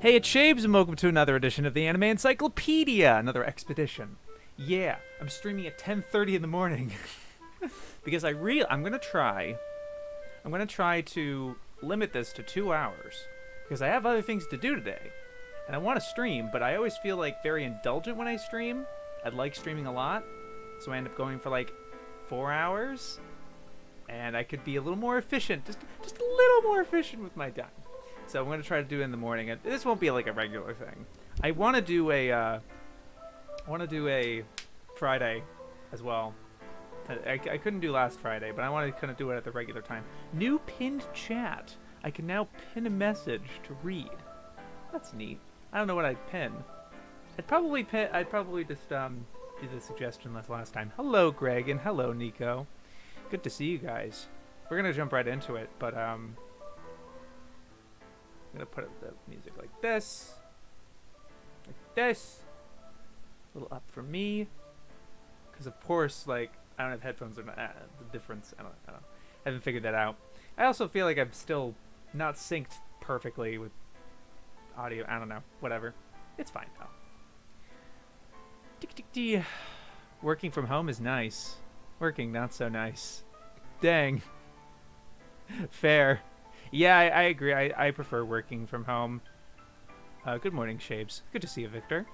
Hey, it's Shabes, and welcome to another edition of the Anime Encyclopedia, another expedition. Yeah, I'm streaming at 10:30 in the morning because I'm gonna try to limit this to 2 hours because I have other things to do today, and I want to stream, but I always feel like very indulgent when I stream. I like streaming a lot, so I end up going for like 4 hours, and I could be a little more efficient, just a little more efficient with my time. So I'm gonna try to do it in the morning. This won't be like a regular thing. I want to do a Friday as well. I couldn't do last Friday, but I want to kind of do it at the regular time. New pinned chat. I can now pin a message to read. That's neat. I don't know what I'd pin. I'd probably just do the suggestion last time. Hello, Greg, and hello, Nico. Good to see you guys. We're gonna jump right into it, but I'm gonna put up the music like this, a little up for me, because of course, like, I don't have headphones or not. The difference, I don't know. I haven't figured that out. I also feel like I'm still not synced perfectly with audio. I don't know. Whatever. It's fine though. Working from home is nice. Working not so nice. Dang. Fair. Yeah, I agree. I prefer working from home. Good morning, Shapes. Good to see you, Victor.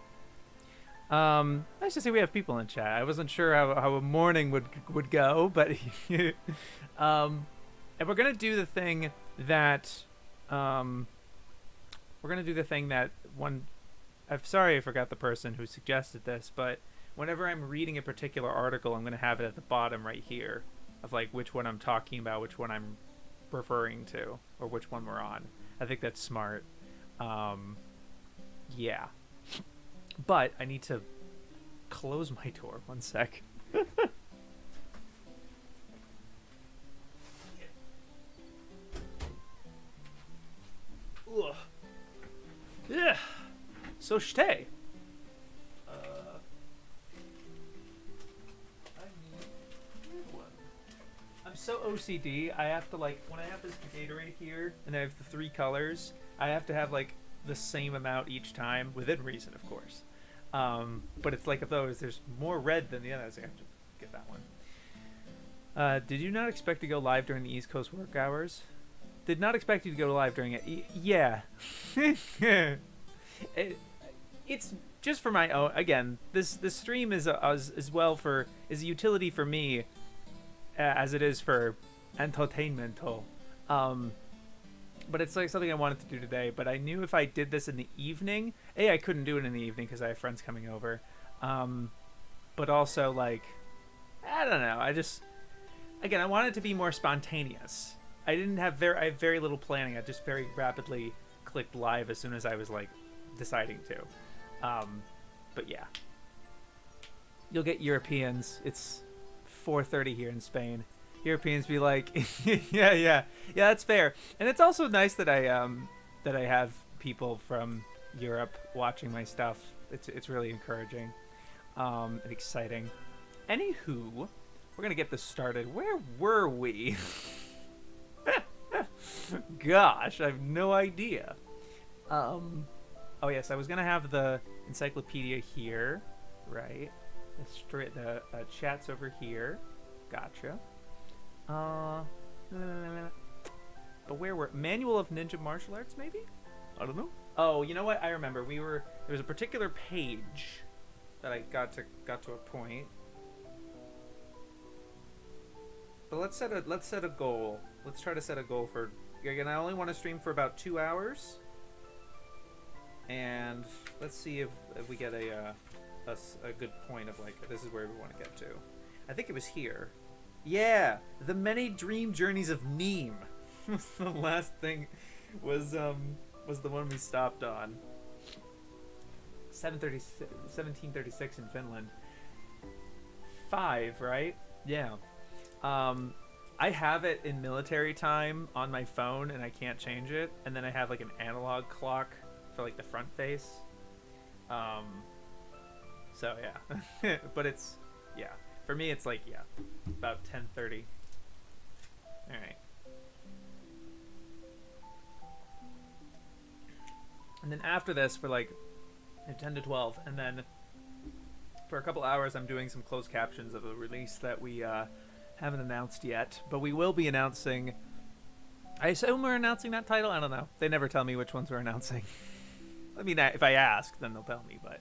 Nice to see we have people in chat. I wasn't sure how a morning would go, but and we're gonna do the thing that I'm sorry I forgot the person who suggested this, but whenever I'm reading a particular article, I'm gonna have it at the bottom right here of like which one I'm talking about, which one I'm referring to, or which one we're on. I think that's smart. Yeah. But I need to close my door. One sec. Ugh. Yeah. So stay. I'm so OCD. I have to, like, when I have this Gatorade here and I have the 3 colors, I have to have like the same amount each time, within reason, of course. But it's like of those, there's more red than the others. I have to get that one. Did you not expect to go live during the East Coast work hours? Did not expect you to go live during it. Yeah. It's just for my own. Again, this stream is as well for is a utility for me as it is for entertainmental. But it's like something I wanted to do today. But I knew if I did this in the evening, I couldn't do it in the evening because I have friends coming over. But also, like, I don't know. I wanted it to be more spontaneous. I have very little planning. I just very rapidly clicked live as soon as I was like deciding to. But yeah, you'll get Europeans. It's 4:30 here in Spain. Europeans be like, yeah, that's fair. And it's also nice that I have people from Europe watching my stuff. It's really encouraging, and exciting. Anywho, we're gonna get this started. Where were we? Gosh, I have no idea. Oh yes, I was gonna have the encyclopedia here, right? The chat's over here. Gotcha. But where were Manual of Ninja Martial Arts? Maybe. I don't know. Oh, you know what? I remember. There was a particular page that I got to a point. But let's set a goal. Let's try to set a goal for. Again, I only want to stream for about 2 hours. And let's see if we get a good point of like this is where we want to get to. I think it was here. Yeah, the many dream journeys of Neem. The last thing was the one we stopped on. 1736 in Finland. 5, right? Yeah. I have it in military time on my phone and I can't change it. And then I have like an analog clock for like the front face. So yeah. But it's for me it's like about 10:30. All right. And then after this, for like 10 to 12, and then for a couple hours, I'm doing some closed captions of a release that we haven't announced yet, but we will be announcing. I assume we're announcing that title. I don't know. They never tell me which ones we're announcing. I mean, if I ask, then they'll tell me. But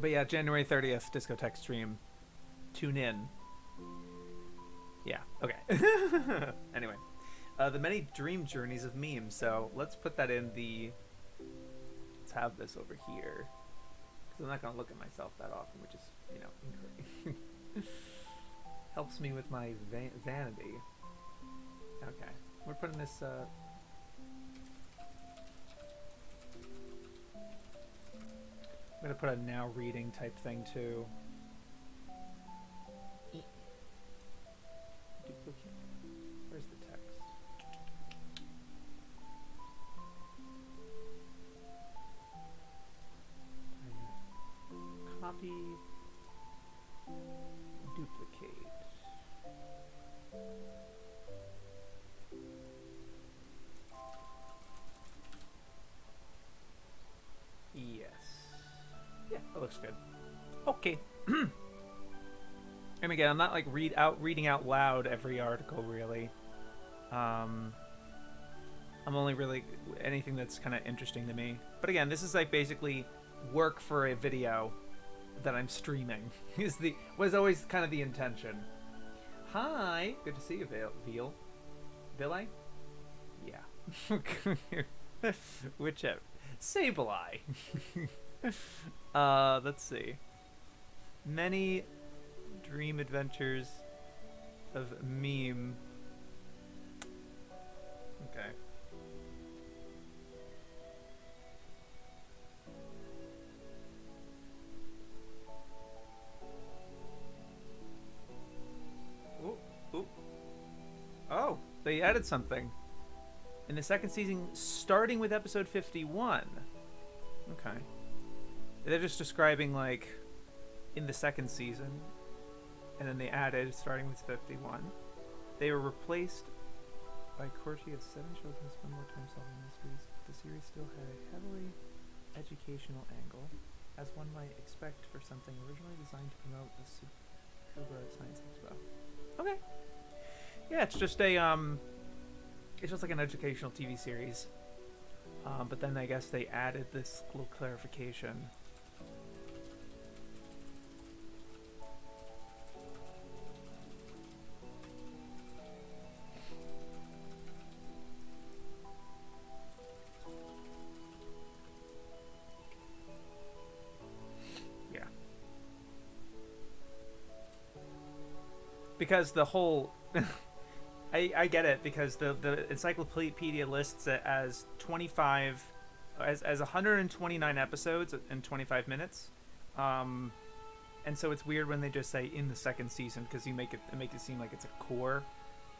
yeah, January 30th, Discotheque stream. Tune in. Yeah. Okay. Anyway, the many dream journeys of memes. So let's put that in the. Let's have this over here. I'm not gonna look at myself that often, which is, incorrect. Helps me with my vanity. Okay, we're putting this. I'm gonna put a now reading type thing too. Duplicate. Where's the text? Copy, duplicate. Yes. Yeah, that looks good. Okay. And again, I'm not like reading out loud every article really. I'm only really anything that's kind of interesting to me. But again, this is like basically work for a video that I'm streaming was always kind of the intention. Hi, good to see you, Veal. Villi? Yeah. Whichever. Sable Eye. Let's see. Many dream adventures of meme. Okay. Oh, they added something. In the second season, starting with episode 51. Okay. They're just describing, like, in the second season. And then they added, starting with 51. They were replaced by courtesy of 7 children who spend more time solving mysteries. The series still had a heavily educational angle, as one might expect for something originally designed to promote the Tsukuba Science Expo. Okay. Yeah, it's just like an educational TV series. But then I guess they added this little clarification. Yeah. Because the whole... I get it, because the Encyclopedia lists it as 25, as 129 episodes in 25 minutes, and so it's weird when they just say in the second season, because it make it seem like it's a core,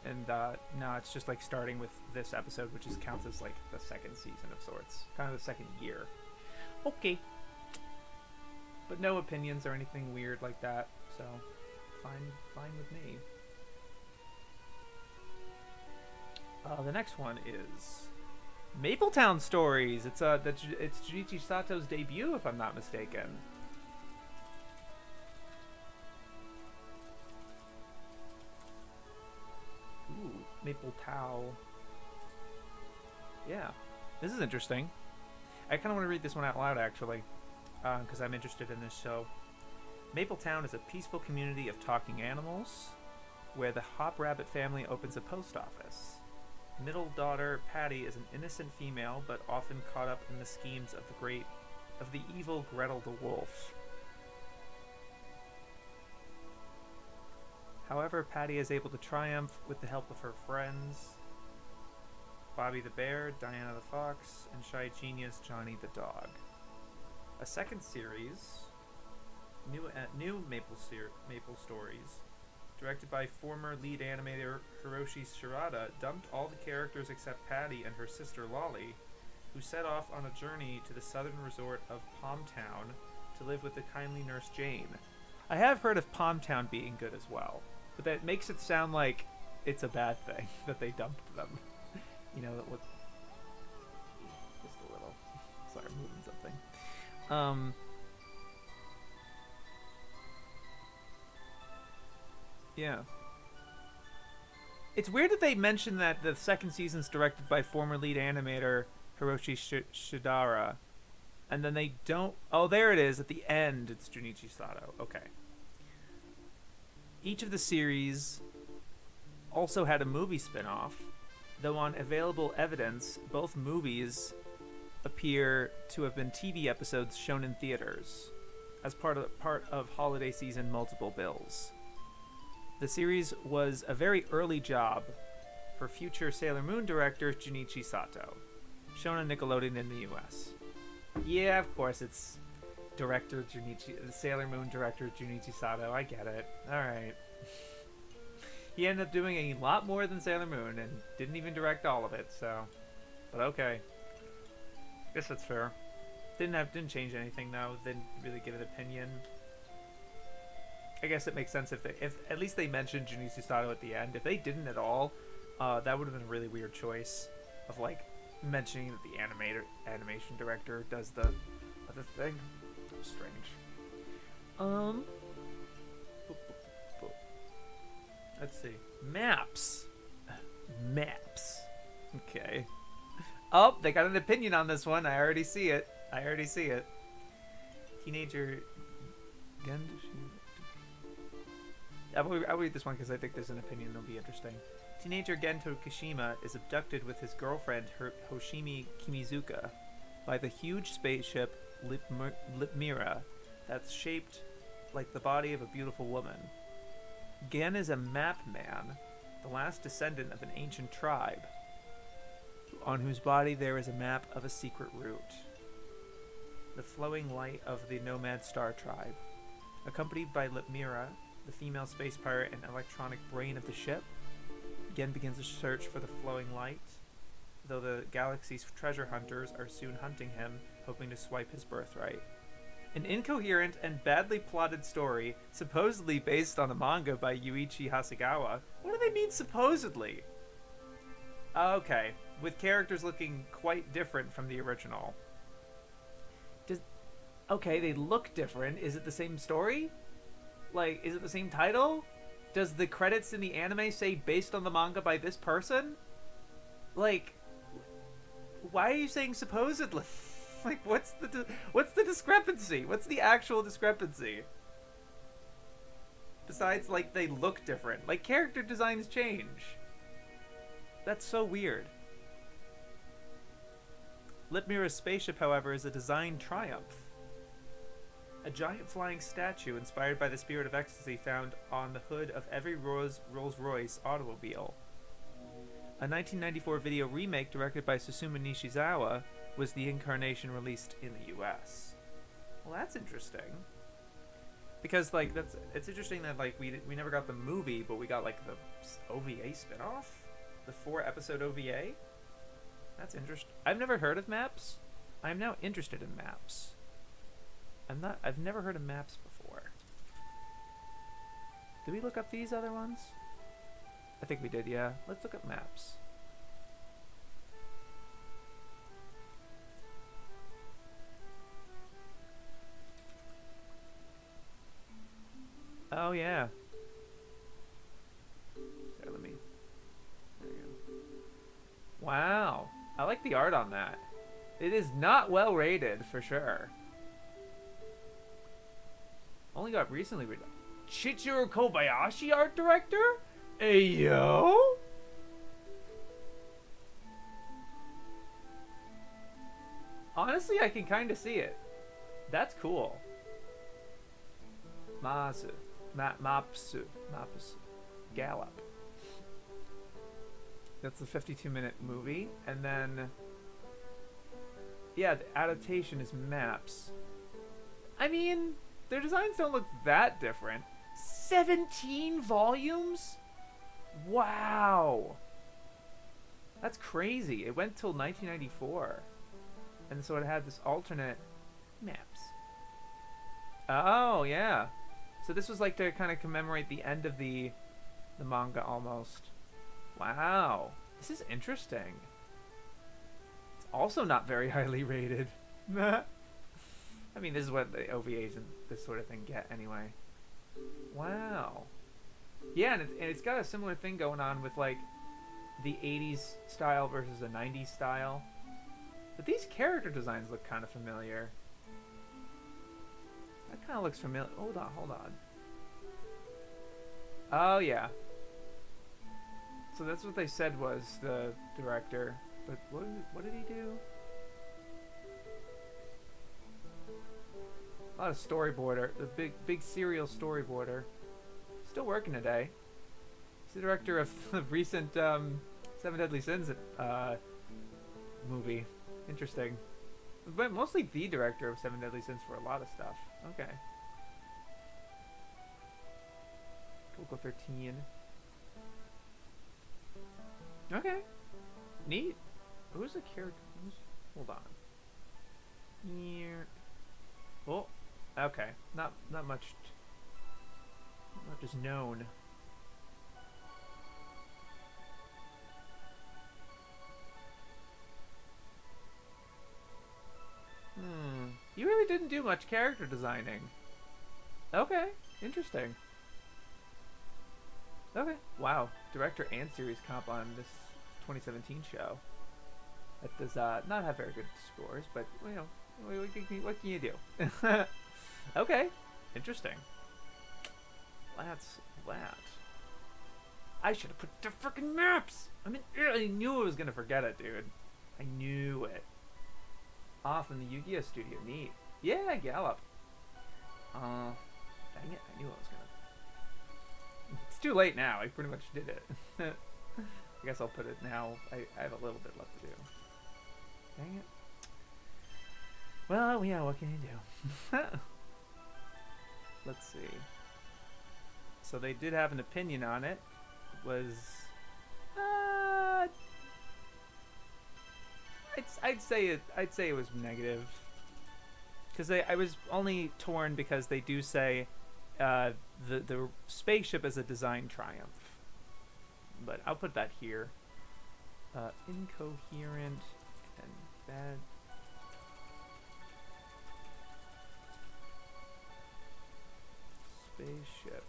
and no, it's just like starting with this episode, which counts as like the second season of sorts, kind of the second year. Okay, but no opinions or anything weird like that, so fine with me. The next one is Mapletown Stories. It's Junichi Sato's debut, if I'm not mistaken. Ooh, Mapletown. Yeah, this is interesting. I kind of want to read this one out loud, actually, because I'm interested in this show. Mapletown is a peaceful community of talking animals, where the Hop Rabbit family opens a post office. Middle daughter Patty is an innocent female, but often caught up in the schemes of the evil Gretel the Wolf. However, Patty is able to triumph with the help of her friends, Bobby the Bear, Diana the Fox, and shy genius Johnny the Dog. A second series, new Maple Stories, directed by former lead animator Hiroshi Shirada, dumped all the characters except Patty and her sister Lolly, who set off on a journey to the southern resort of Palmtown to live with the kindly nurse Jane. I have heard of Palmtown being good as well, but that makes it sound like it's a bad thing that they dumped them. You know, Um, yeah. It's weird that they mentioned that the second season's directed by former lead animator Hiroshi Shidara, and then they don't. Oh, there it is at the end. It's Junichi Sato. Okay. Each of the series also had a movie spin-off, though on available evidence, both movies appear to have been TV episodes shown in theaters as part of holiday season multiple bills. The series was a very early job for future Sailor Moon director Junichi Sato, shown on Nickelodeon in the US. Yeah, of course it's director Junichi, the Sailor Moon director Junichi Sato. I get it. All right. He ended up doing a lot more than Sailor Moon and didn't even direct all of it. So, but okay. Guess that's fair. Didn't change anything though. Didn't really give an opinion. I guess it makes sense if at least they mentioned Junichi Sato at the end. If they didn't at all, that would have been a really weird choice of like mentioning that the animation director does the other thing. That was strange. Let's see. Maps. Okay. Oh, they got an opinion on this one. I already see it. Teenager. I'll read this one because I think there's an opinion that'll be interesting. Teenager Gento Kishima is abducted with his girlfriend Hoshimi Kimizuka by the huge spaceship Lipmira that's shaped like the body of a beautiful woman. Gen is a map man, the last descendant of an ancient tribe, on whose body there is a map of a secret route. The flowing light of the Nomad Star tribe. Accompanied by Lipmira, the female space pirate and electronic brain of the ship, Gen begins a search for the flowing light, though the galaxy's treasure hunters are soon hunting him, hoping to swipe his birthright. An incoherent and badly plotted story, supposedly based on a manga by Yuichi Hasegawa. What do they mean, supposedly? Okay, with characters looking quite different from the original. Okay, they look different. Is it the same story? Like, is it the same title? Does the credits in the anime say based on the manga by this person? Like, why are you saying supposedly? Like, what's the discrepancy? What's the actual discrepancy? Besides, like, they look different. Like, character designs change. That's so weird. Lipmira's spaceship, however, is a design triumph. A giant flying statue inspired by the spirit of ecstasy found on the hood of every Rolls-Royce automobile. A 1994 video remake directed by Susumu Nishizawa was the incarnation released in the US. Well, that's interesting. Because, like, it's interesting that, like, we never got the movie, but we got, like, the OVA spin-off? The 4-episode OVA? That's interesting. I've never heard of Maps. I'm now interested in Maps. I've never heard of Maps before. Did we look up these other ones? I think we did, yeah. Let's look up Maps. Oh, yeah. Sorry, there you go. Wow. I like the art on that. It is not well rated, for sure. Only got recently read. Chichiro Kobayashi, art director? Ayo? Honestly, I can kind of see it. That's cool. Mapsu. Gallop. That's the 52-minute movie. And then... yeah, the adaptation is Maps. I mean... their designs don't look that different. 17 volumes? Wow. That's crazy. It went till 1994. And so it had this alternate Maps. Oh, yeah. So this was like to kind of commemorate the end of the manga almost. Wow. This is interesting. It's also not very highly rated. I mean, this is what the OVAs and this sort of thing get anyway. Wow. Yeah, and it's got a similar thing going on with like the 80s style versus the 90s style. But these character designs look kind of familiar. That kind of looks familiar. Hold on, hold on. Oh, yeah. So that's what they said was the director. But what did he do? A lot of storyboarder. The big serial storyboarder. Still working today. He's the director of the recent Seven Deadly Sins movie. Interesting. But mostly the director of Seven Deadly Sins for a lot of stuff. Okay. Coco 13. Okay. Neat. Who's the character? Hold on. Here. Oh. Okay. Not much. Not just known. You really didn't do much character designing. Okay. Interesting. Okay. Wow. Director and series comp on this 2017 show. That does not have very good scores, but, you know, what can you do? Okay. Interesting. That's that. I should have put the freaking maps! I mean, I knew I was going to forget it, dude. I knew it. Off in the Yu-Gi-Oh! Studio. Neat. Yeah, Gallop. Dang it. I knew I was going to. It's too late now. I pretty much did it. I guess I'll put it now. I have a little bit left to do. Dang it. Well, yeah, what can you do? Let's see. So they did have an opinion on it. It was... I'd say it was negative. Because I was only torn because they do say the spaceship is a design triumph. But I'll put that here. Incoherent and bad. Spaceship,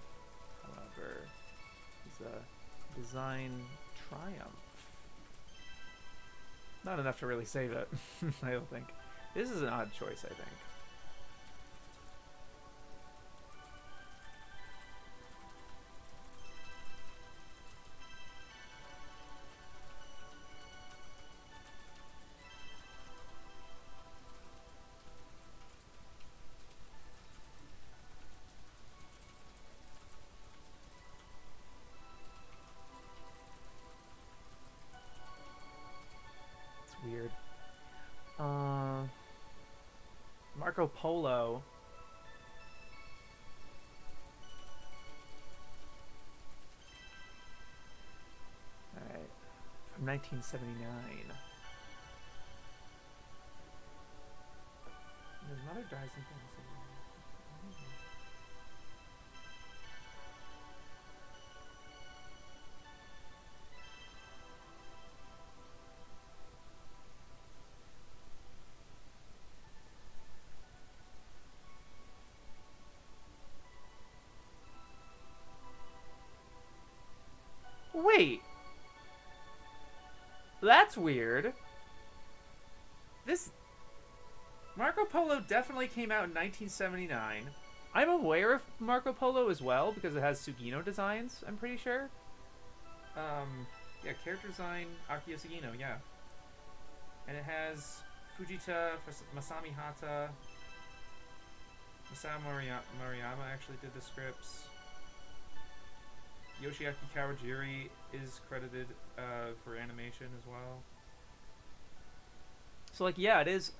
however, is a design triumph. Not enough to really save it, I don't think. This is an odd choice, I think. Weird. Marco Polo. Alright. From 1979. There's another Dyson thing. Wait. That's weird. This... Marco Polo definitely came out in 1979. I'm aware of Marco Polo as well because it has Sugino designs, I'm pretty sure. Yeah, character design, Akio Sugino, yeah. And it has Fujita, Masami Hata, Masao Maruyama actually did the scripts. Yoshiaki Kawajiri is credited for animation as well. So, like, yeah, it is.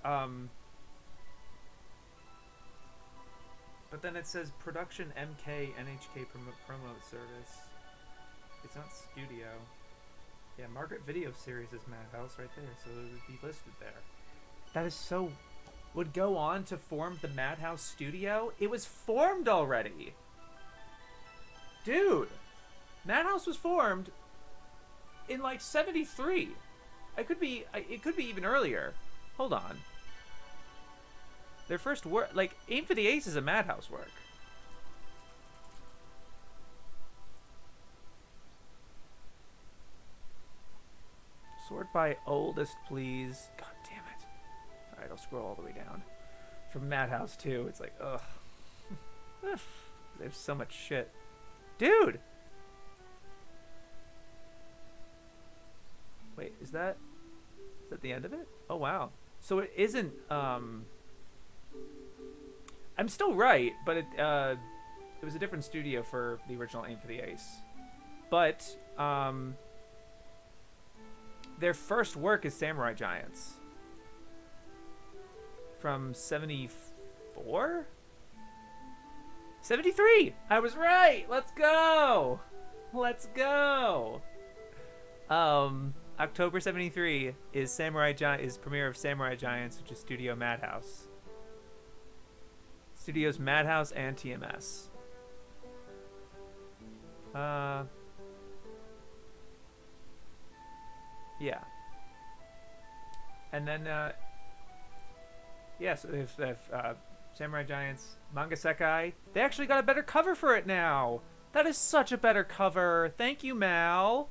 But then it says Production MK NHK promo service. It's not studio. Yeah, Margaret Video Series is Madhouse right there, so it would be listed there. That is so... Would go on to form the Madhouse studio? It was formed already! Dude! Madhouse was formed in like 73. It could be even earlier. Hold on. their first work, like Aim for the Ace is a Madhouse work. Sort by oldest, please. God damn it. Alright, I'll scroll all the way down. From Madhouse 2, it's like, ugh. There's so much shit. Dude! Wait, is that the end of it? Oh, wow. So it isn't, I'm still right, but it was a different studio for the original Aim for the Ace. But, their first work is Samurai Giants. From 74? 73! I was right! Let's go! Let's go! October 73 is premiere of Samurai Giants, which is Studio Madhouse. Studios Madhouse and TMS. Yeah. And then, yeah, so they've Samurai Giants, Manga Sekai. They actually got a better cover for it now. That is such a better cover. Thank you, Mal.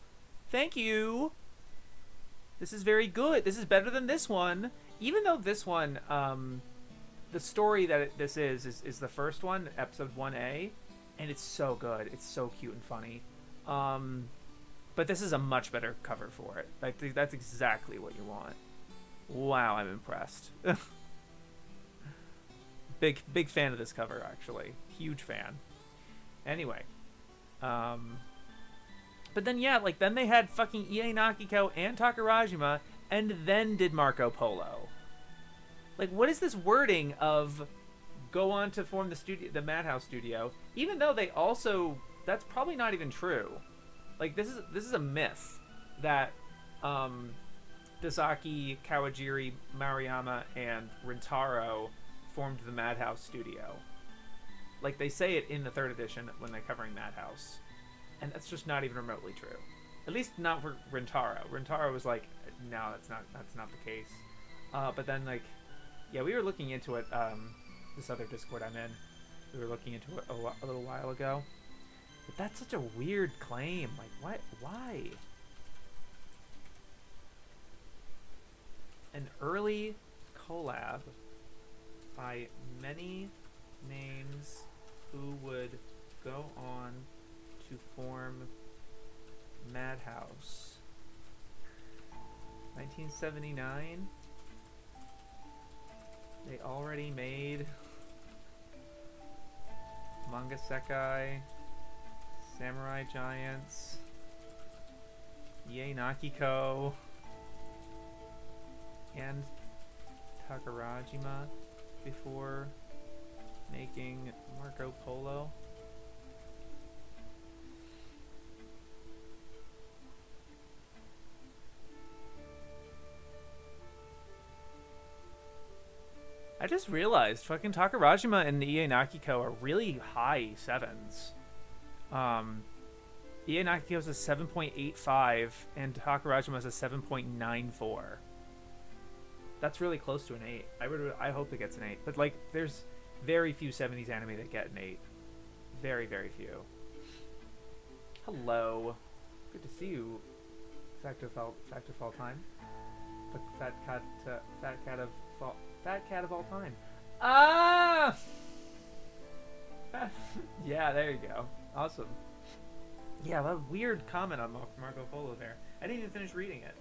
Thank you. This is very good. This is better than this one. Even though this one, the story that this is the first one, episode 1A, and it's so good. It's so cute and funny. But this is a much better cover for it. Like, that's exactly what you want. Wow, I'm impressed. Big fan of this cover, actually. Huge fan. Anyway. But then, yeah, like, then they had fucking Ie Nakiko and Takarajima, and then did Marco Polo. Like, what is this wording of go on to form the Madhouse studio, even though they also, that's probably not even true. Like, this is a myth that Dasaki, Kawajiri, Maruyama, and Rintaro formed the Madhouse studio. Like, they say it in the 3rd edition when they're covering Madhouse. And that's just not even remotely true. At least not for Rintaro. Rintaro was like, no, that's not the case. But then, like, yeah, we were looking into it, this other Discord I'm in. We were looking into it a little while ago. But that's such a weird claim. Like, what? Why? An early collab by many names who would go on to form Madhouse. 1979. They already made Manga Sekai, Samurai Giants, Ie Nakiko, and Takarajima before making Marco Polo. I just realized fucking Takarajima and Ie Nakiko are really high 7s. Ie Nakiko's a 7.85 and Takarajima's a 7.94. That's really close to an 8. I hope it gets an 8. But like, there's very few 70s anime that get an 8. Very, very few. Hello. Good to see you. Fact of all time. Fat cat of all time. Ah! Yeah, there you go. Awesome. Yeah, that weird comment on Marco Polo there. I didn't even finish reading it.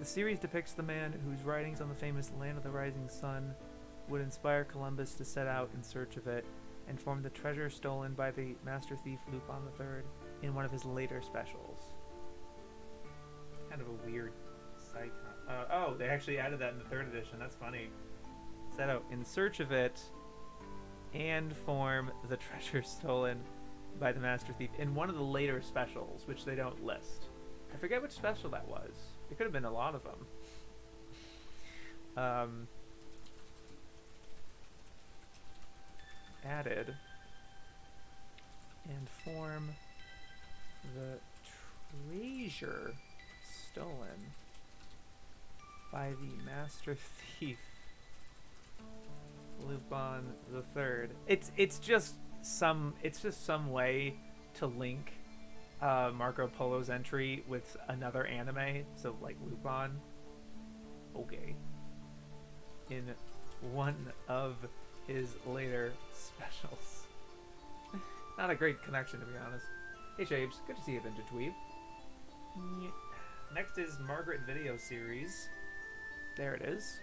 The series depicts the man whose writings on the famous Land of the Rising Sun would inspire Columbus to set out in search of it and form the treasure stolen by the master thief Lupin III in one of his later specials. Kind of a weird side oh, they actually added that in the 3rd edition. That's funny. Set out in search of it and form the treasure stolen by the master thief in one of the later specials, which they don't list. I forget which special that was. There could have been a lot of them. Added and form the treasure stolen by the master thief Lupin the Third. It's just some way to link Marco Polo's entry with another anime, so like Lupin. Okay. In one of his later specials. Not a great connection, to be honest. Hey Shapes, good to see you, Vintage Weeb. Next is Margaret Video Series. There it is.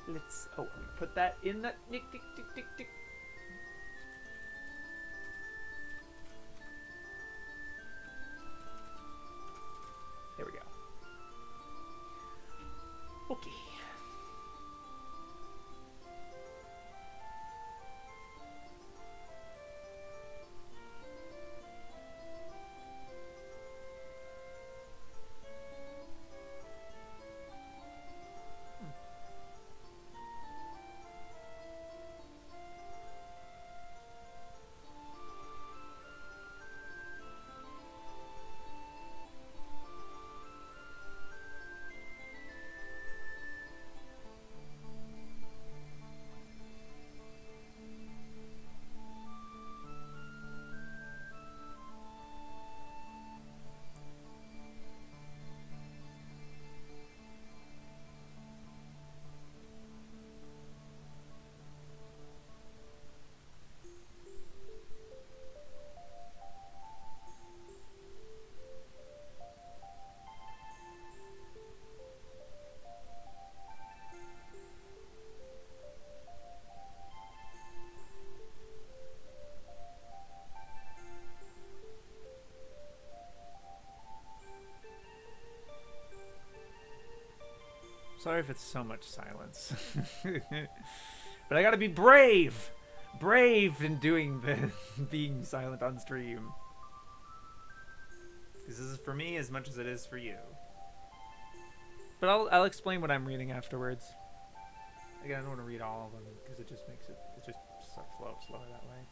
Let's put that in that tick tick tick tick tick. There we go. Okay. Sorry if it's so much silence. But I gotta be brave! Brave in doing the being silent on stream. This is for me as much as it is for you. But I'll explain what I'm reading afterwards. Again, I don't want to read all of them because it just makes it just slower that way.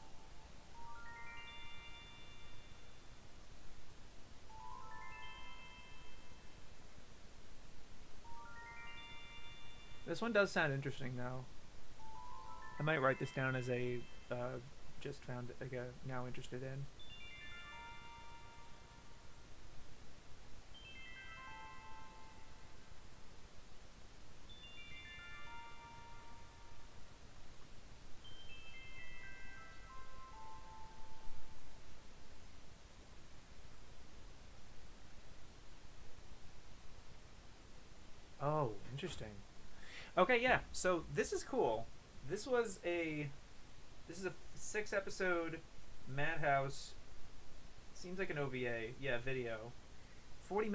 This one does sound interesting, though. I might write this down as a just found now interested in. Oh, interesting. Okay, yeah. So this is cool. This is a 6-episode Madhouse. Seems like an OVA. Yeah, video. 40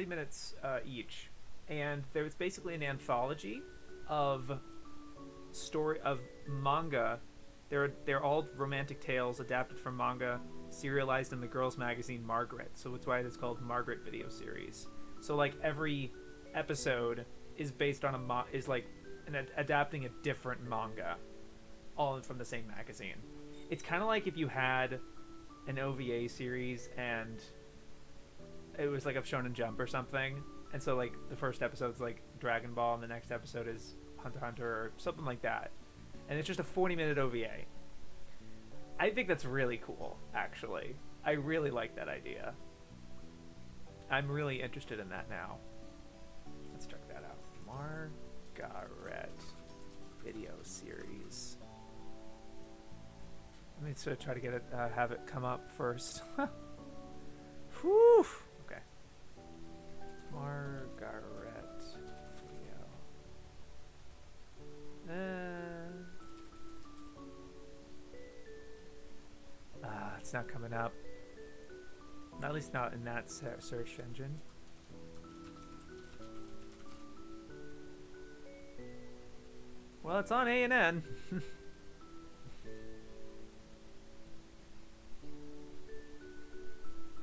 minutes each, and it's basically an anthology of manga. They're all romantic tales adapted from manga, serialized in the girls' magazine Margaret. So that's why it's called Margaret Video Series. So like every episode is based on adapting a different manga, all from the same magazine. It's kind of like if you had an OVA series and it was like a Shonen Jump or something, and so like the first episode's like Dragon Ball and the next episode is Hunter x Hunter or something like that, and it's just a 40-minute OVA. I think that's really cool, actually. I really like that idea. I'm really interested in that now. Let's check that out. Margaret Video Series. Let me sort of try to get it, have it come up first. Whew. Okay. Margaret Video. It's not coming up. At least not in that search engine. Well, it's on A&N. And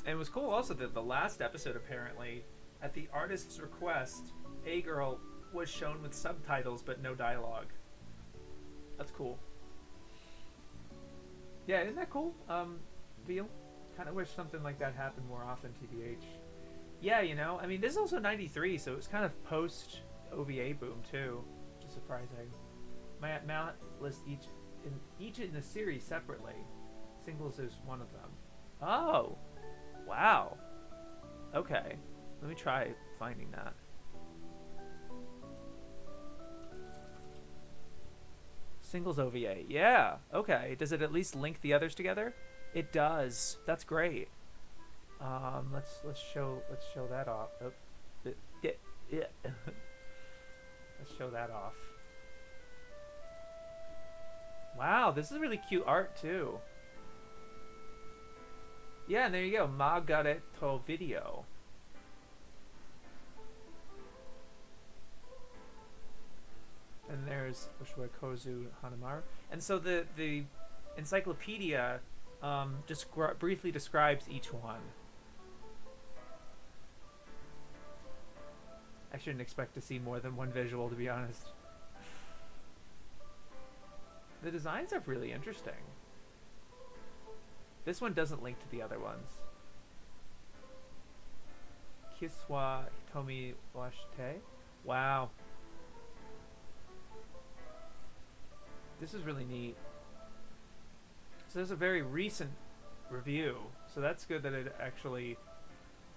it was cool also that the last episode, apparently, at the artist's request, A-Girl was shown with subtitles but no dialogue. That's cool. Yeah, isn't that cool, Veal? Kind of wish something like that happened more often, TBH. Yeah, you know, I mean, this is also 93, so it was kind of post OVA boom too, which is surprising. My Mount lists each in the series separately. Singles is one of them. Oh, wow. Okay, let me try finding that. Singles OVA, yeah. Okay, does it at least link the others together? It does. That's great. Let's show that off. Oh, yeah. Let's show that off. Wow, this is really cute art too. Yeah, and there you go, Magareto video. And there's Ushua Kozu Hanamaru. And so the encyclopedia just briefly describes each one. I shouldn't expect to see more than one visual, to be honest. The designs are really interesting. This one doesn't link to the other ones. Kiswa Hitomi Washite. Wow. This is really neat. So there's a very recent review. So that's good that it actually...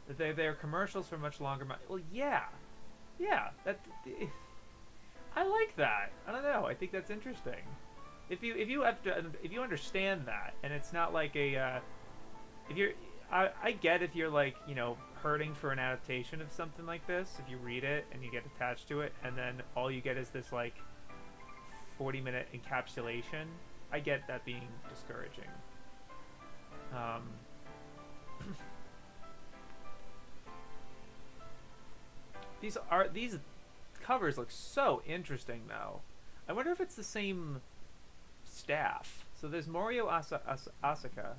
that they're commercials for much longer... Well, yeah. Yeah. I like that. I don't know. I think that's interesting. If you understand that, and it's not like a... if you're... I get if you're like, you know, hurting for an adaptation of something like this. If you read it and you get attached to it, and then all you get is this like 40-minute encapsulation. I get that being discouraging. These covers look so interesting though. I wonder if it's the same staff. So there's Morio Asaka.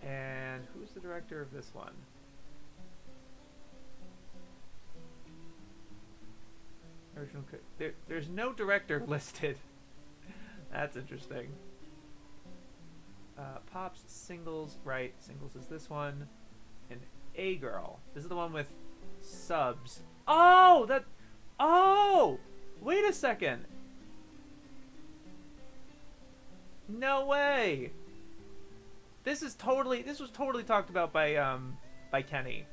And who's the director of this one? Original there's no director listed. That's interesting. Pops, Singles, right. Singles is this one. And A Girl. This is the one with subs. Oh! Oh! Wait a second. No way! This was totally talked about by Kenny.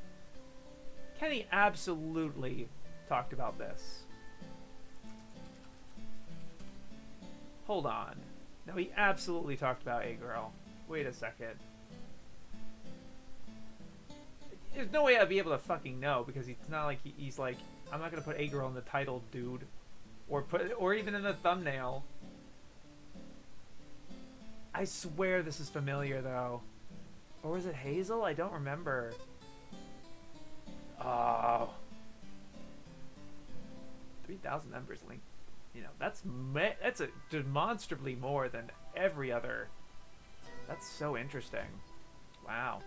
Kenny absolutely talked about this. Hold on. No, he absolutely talked about A Girl. Wait a second. There's no way I'd be able to fucking know, because it's not like he's like, I'm not gonna put A Girl in the title, dude, or even in the thumbnail. I swear this is familiar though. Or was it Hazel? I don't remember. Oh. 3,000 members linked. You know, that's a demonstrably more than every other. That's so interesting. Wow.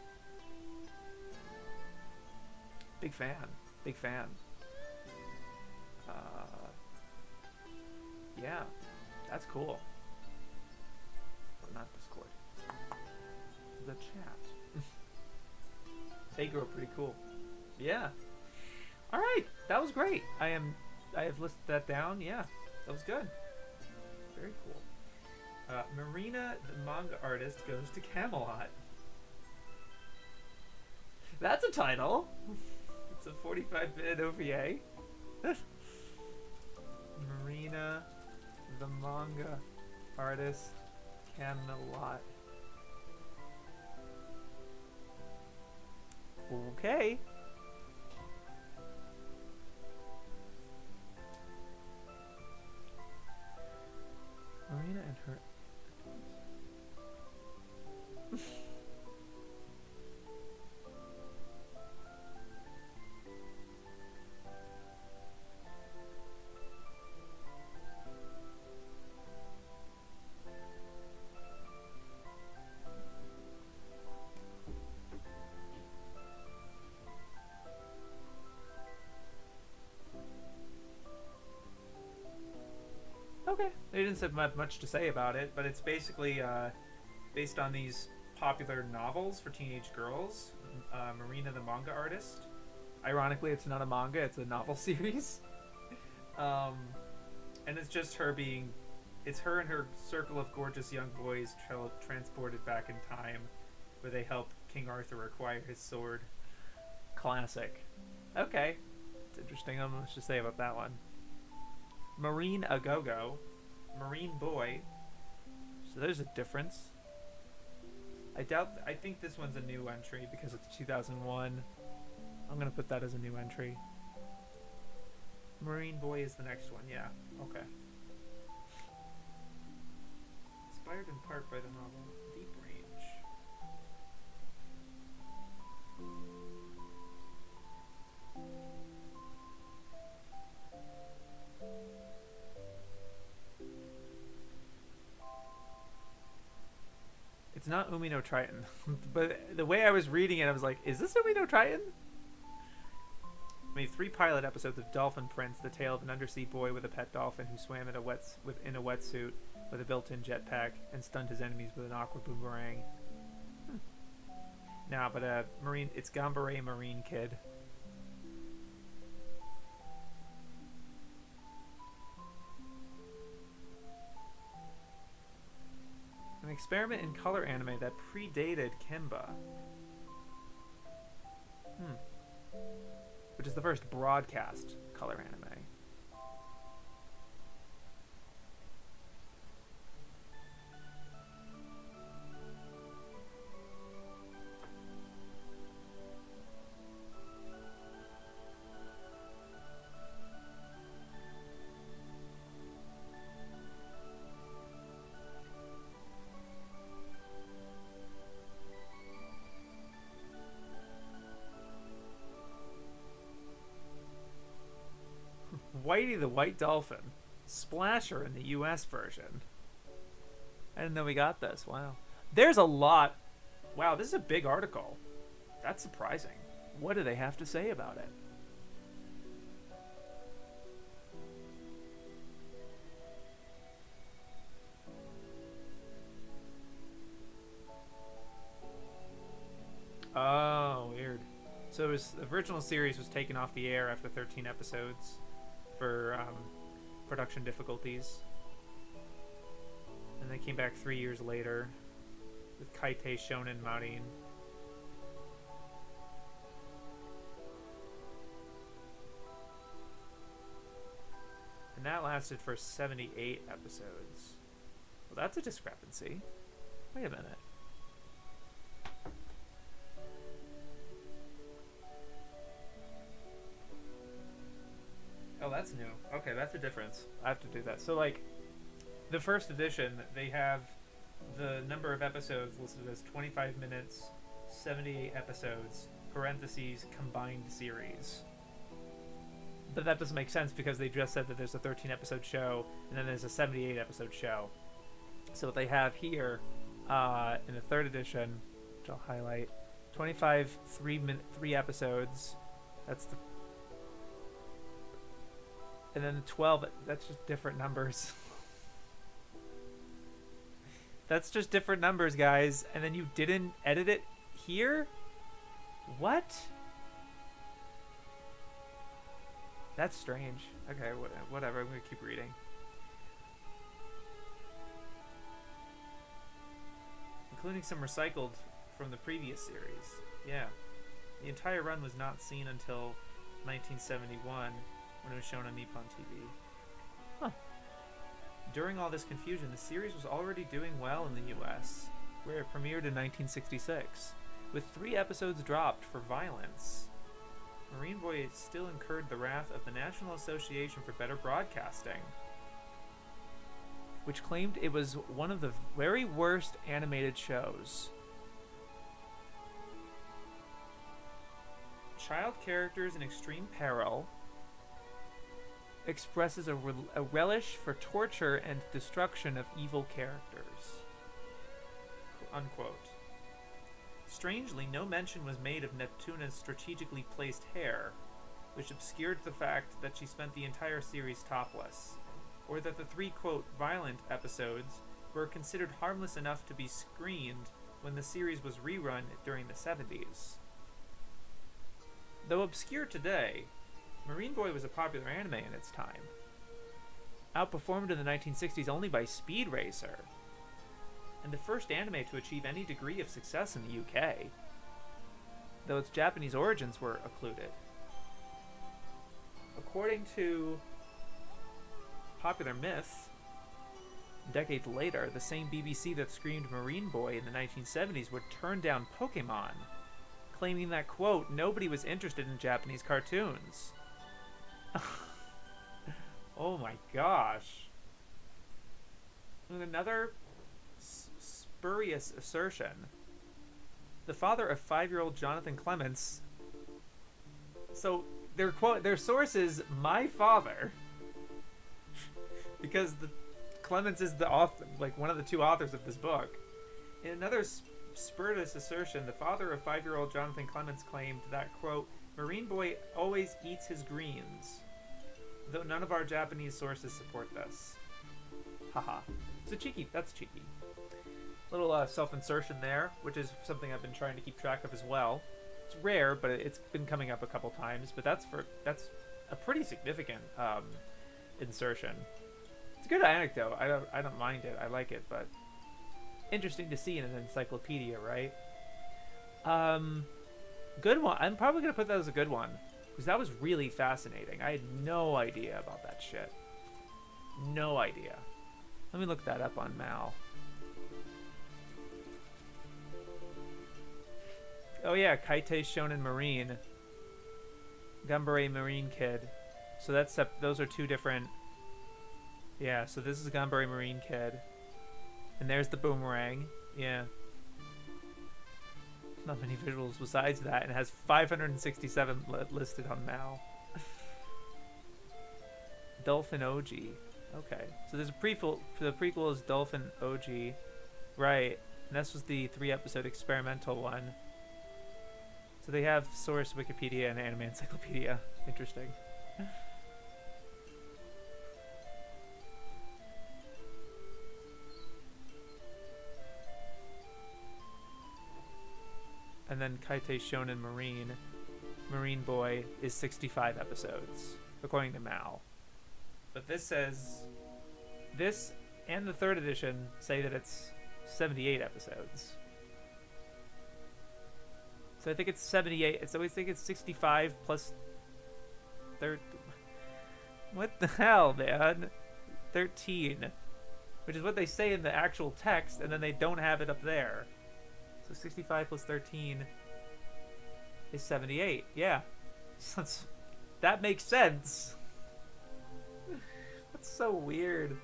Big fan. Big fan. Yeah. That's cool. Not Discord. The chat. A Girl, pretty cool. Yeah. All right, that was great. I have listed that down. Yeah, that was good. Very cool. Marina, the manga artist, goes to Camelot. That's a title. It's a 45-minute OVA. Marina, the manga artist, Camelot. Okay. Marina and her... Okay, they didn't have much to say about it, but it's basically based on these popular novels for teenage girls. Marina, the manga artist. Ironically, it's not a manga; it's a novel series. Um, and it's just her being. It's her and her circle of gorgeous young boys transported back in time, where they help King Arthur acquire his sword. Classic. Okay, it's interesting. Not much to say about that one. Marine Agogo, Marine Boy. So there's a difference. I think this one's a new entry because it's 2001. I'm gonna put that as a new entry. Marine Boy is the next one. Yeah. Okay. Inspired in part by the novel Deep Range. It's not Umi no Triton, but the way I was reading it, I was like, "Is this Umi no Triton?" Made 3 pilot episodes of Dolphin Prince, the tale of an undersea boy with a pet dolphin who swam in a wetsuit with a built-in jetpack and stunned his enemies with an aqua boomerang. Nah, but it's Gambare Marine Kid. An experiment in color anime that predated Kimba. Which is the first broadcast color anime. Whitey the White Dolphin. Splasher in the US version. I didn't know we got this. Wow. There's a lot. Wow, this is a big article. That's surprising. What do they have to say about it? Oh, weird. So the original series was taken off the air after 13 episodes for production difficulties. And they came back 3 years later with Kaite Shonen Marin. And that lasted for 78 episodes. Well, that's a discrepancy. Wait a minute. Oh, that's new. Okay, that's a difference. I have to do that. So, like, the first edition, they have the number of episodes listed as 25 minutes, 78 episodes, parentheses, combined series. But that doesn't make sense because they just said that there's a 13-episode show, and then there's a 78-episode show. So what they have here, in the third edition, which I'll highlight, 25 3 episodes. That's the... And then the 12, that's just different numbers. That's just different numbers, guys. And then you didn't edit it here? What? That's strange. Okay, whatever. I'm going to keep reading. Including some recycled from the previous series. Yeah. The entire run was not seen until 1971. When it was shown on Nippon TV. Huh. During all this confusion, the series was already doing well in the US, where it premiered in 1966, with 3 episodes dropped for violence. Marine Boy still incurred the wrath of the National Association for Better Broadcasting, which claimed it was one of the very worst animated shows. Child characters in extreme peril, expresses a relish for torture and destruction of evil characters. Unquote. Strangely, no mention was made of Neptuna's strategically placed hair, which obscured the fact that she spent the entire series topless, or that the 3, quote, violent episodes were considered harmless enough to be screened when the series was rerun during the 70s. Though obscure today, Marine Boy was a popular anime in its time. Outperformed in the 1960s only by Speed Racer, and the first anime to achieve any degree of success in the UK, though its Japanese origins were occluded. According to Popular Myth, decades later, the same BBC that screamed Marine Boy in the 1970s would turn down Pokemon, claiming that, quote, nobody was interested in Japanese cartoons. Oh my gosh. Another spurious assertion. The father of 5-year-old Jonathan Clements. So their source is my father, because Clements is the author, like one of the two authors of this book. In another spurious assertion, the father of 5-year-old Jonathan Clements claimed that, quote, Marine Boy always eats his greens, though none of our Japanese sources support this. Haha. So cheeky. That's cheeky. Little self-insertion there, which is something I've been trying to keep track of as well. It's rare, but it's been coming up a couple times. But that's a pretty significant insertion. It's a good anecdote. I don't mind it. I like it, but interesting to see in an encyclopedia, right? Good one. I'm probably gonna put that as a good one, because that was really fascinating. I had no idea about that shit. No idea. Let me look that up on Mal. Oh yeah, Kaite Shonen Marine. Gambare Marine Kid. So those are two different. Yeah, so this is Gambare Marine Kid. And there's the boomerang. Yeah. Not many visuals besides that, and it has 567 listed on Mal. Dolphin OG. Okay. So there's a prequel. The prequel is Dolphin OG. Right. And this was the 3-episode experimental one. So they have source Wikipedia and Anime Encyclopedia. Interesting. And then Kaite Shonen Marine Boy is 65 episodes, according to Mal. But this and the 3rd edition say that it's 78 episodes. So I think it's 78. I always think it's 65 plus 30. What the hell, man? 13. Which is what they say in the actual text, and then they don't have it up there. So 65 plus 13 is 78. Yeah. So that makes sense. That's so weird.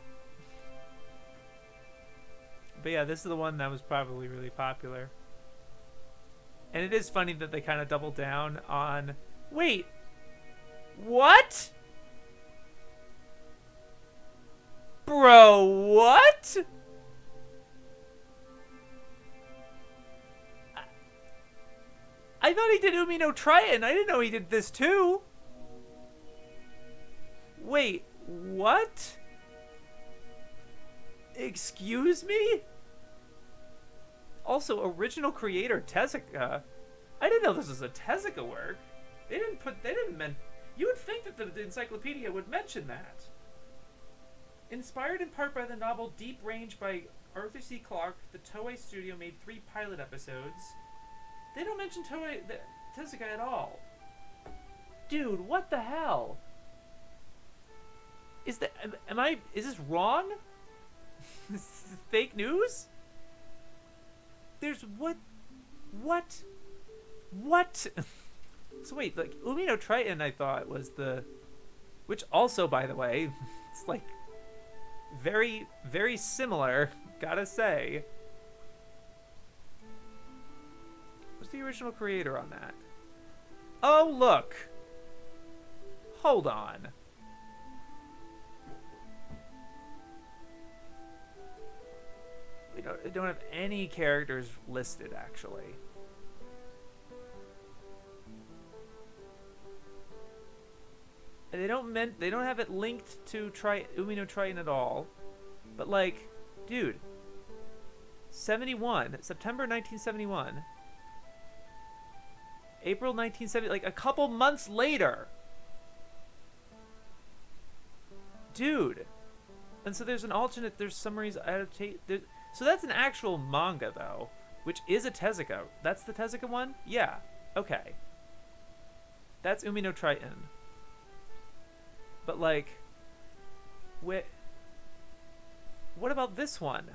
But yeah, this is the one that was probably really popular. And it is funny that they kind of double down on... Wait! What? Bro, what? I thought he did Umi no Triton. I didn't know he did this too. Wait, what? Excuse me? Also, original creator Tezuka. I didn't know this was a Tezuka work. You would think that the encyclopedia would mention that. Inspired in part by the novel Deep Range by Arthur C. Clarke, the Toei studio made 3 pilot episodes. They don't mention Tezuka at all. Dude, what the hell? Is this wrong? This is fake news? There's what? So wait, like Umi no Triton I thought was which also, by the way, it's like very, very similar, gotta say. What's the original creator on that? Oh, look. Hold on. We don't have any characters listed, actually. And they don't have it linked to Umi no Triton at all. But like, dude, 71, September 1971. April 1970, like a couple months later. Dude. And so there's an alternate, there's summaries, adaptation. So that's an actual manga, though, which is a Tezuka. That's the Tezuka one? Yeah. Okay. That's Umi no Triton. But, like, what about this one?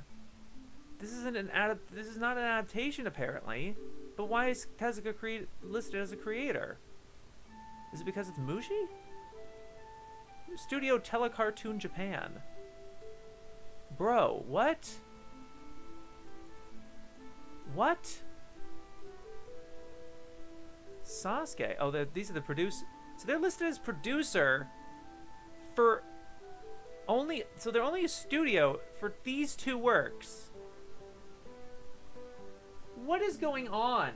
This is not an adaptation, apparently. But why is Tezuka listed as a creator? Is it because it's Mushi? Studio Telecartoon Japan. Bro, what? What? Sasuke. Oh, these are the producers. So they're listed as producer for only... So they're only a studio for these two works. What is going on?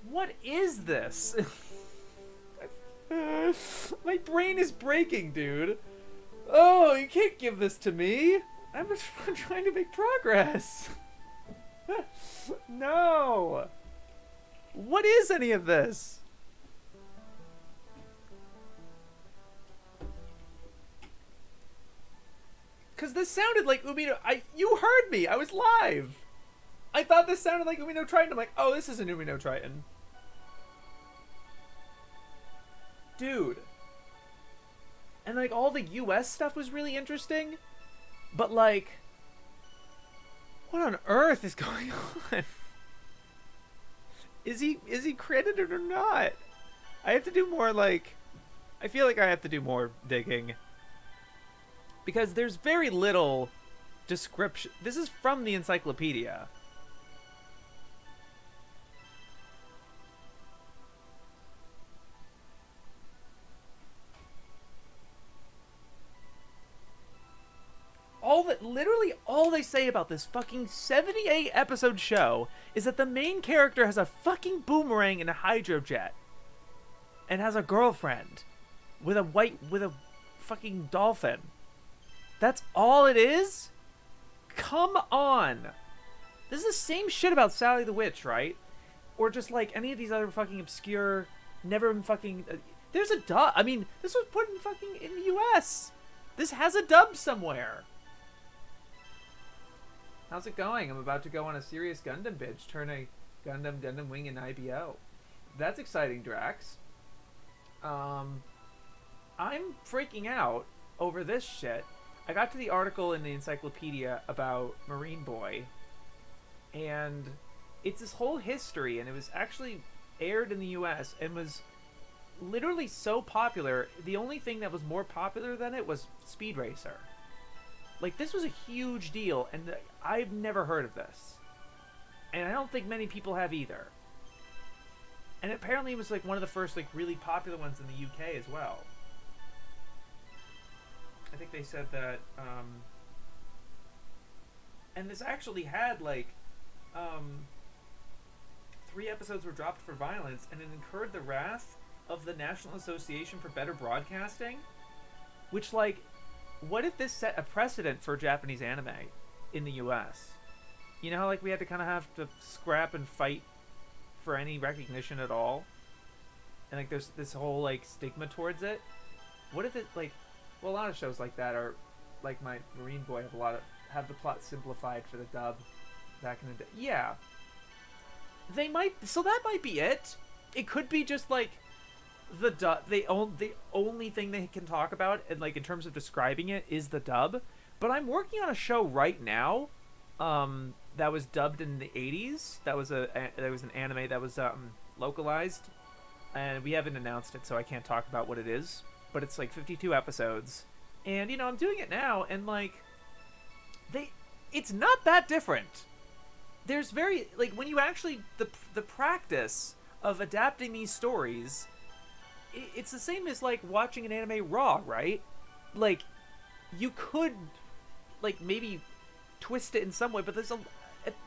What is this? My brain is breaking, dude. Oh, you can't give this to me. I'm trying to make progress. No. What is any of this? Because this sounded like Umino... You heard me. I was live. I thought this sounded like Umino Triton. I'm like, oh, this is an Umino Triton. Dude. And, like, all the US stuff was really interesting. But, like... What on earth is going on? Is he credited or not? I have to do more, like... I feel like I have to do more digging. Because there's very little description. This is from the Encyclopedia. Literally all they say about this fucking 78 episode show is that the main character has a fucking boomerang and a hydrojet. And has a girlfriend. With a fucking dolphin. That's all it is? Come on. This is the same shit about Sally the Witch, right? Or just like any of these other fucking obscure, never been fucking... there's a dub. I mean, this was put in fucking in the US. This has a dub somewhere. How's it going? I'm about to go on a serious Gundam binge. Turn a Gundam Wing and IBO. That's exciting, Drax. I'm freaking out over this shit. I got to the article in the Encyclopedia about Marine Boy, and it's this whole history, and it was actually aired in the US and was literally so popular. The only thing that was more popular than it was Speed Racer. Like, this was a huge deal, and I've never heard of this. And I don't think many people have either. And apparently it was, like, one of the first, like, really popular ones in the UK as well. I think they said that, and this actually had, like, 3 episodes were dropped for violence, and it incurred the wrath of the National Association for Better Broadcasting, which, like, what if this set a precedent for Japanese anime in the US? You know how, like, we had to kind of have to scrap and fight for any recognition at all? And, like, there's this whole, like, stigma towards it? What if it, like... Well, a lot of shows like that are, like my Marine Boy, have the plot simplified for the dub back in the day. Yeah. They might... So that might be it. It could be just, like... The only thing they can talk about, and like in terms of describing it, is the dub. But I'm working on a show right now, that was dubbed in the 80s. There was an anime that was localized, and we haven't announced it, so I can't talk about what it is. But it's like 52 episodes, and you know I'm doing it now, and like it's not that different. There's very like when you actually the practice of adapting these stories. It's the same as, like, watching an anime raw, right? Like, you could, like, maybe twist it in some way, but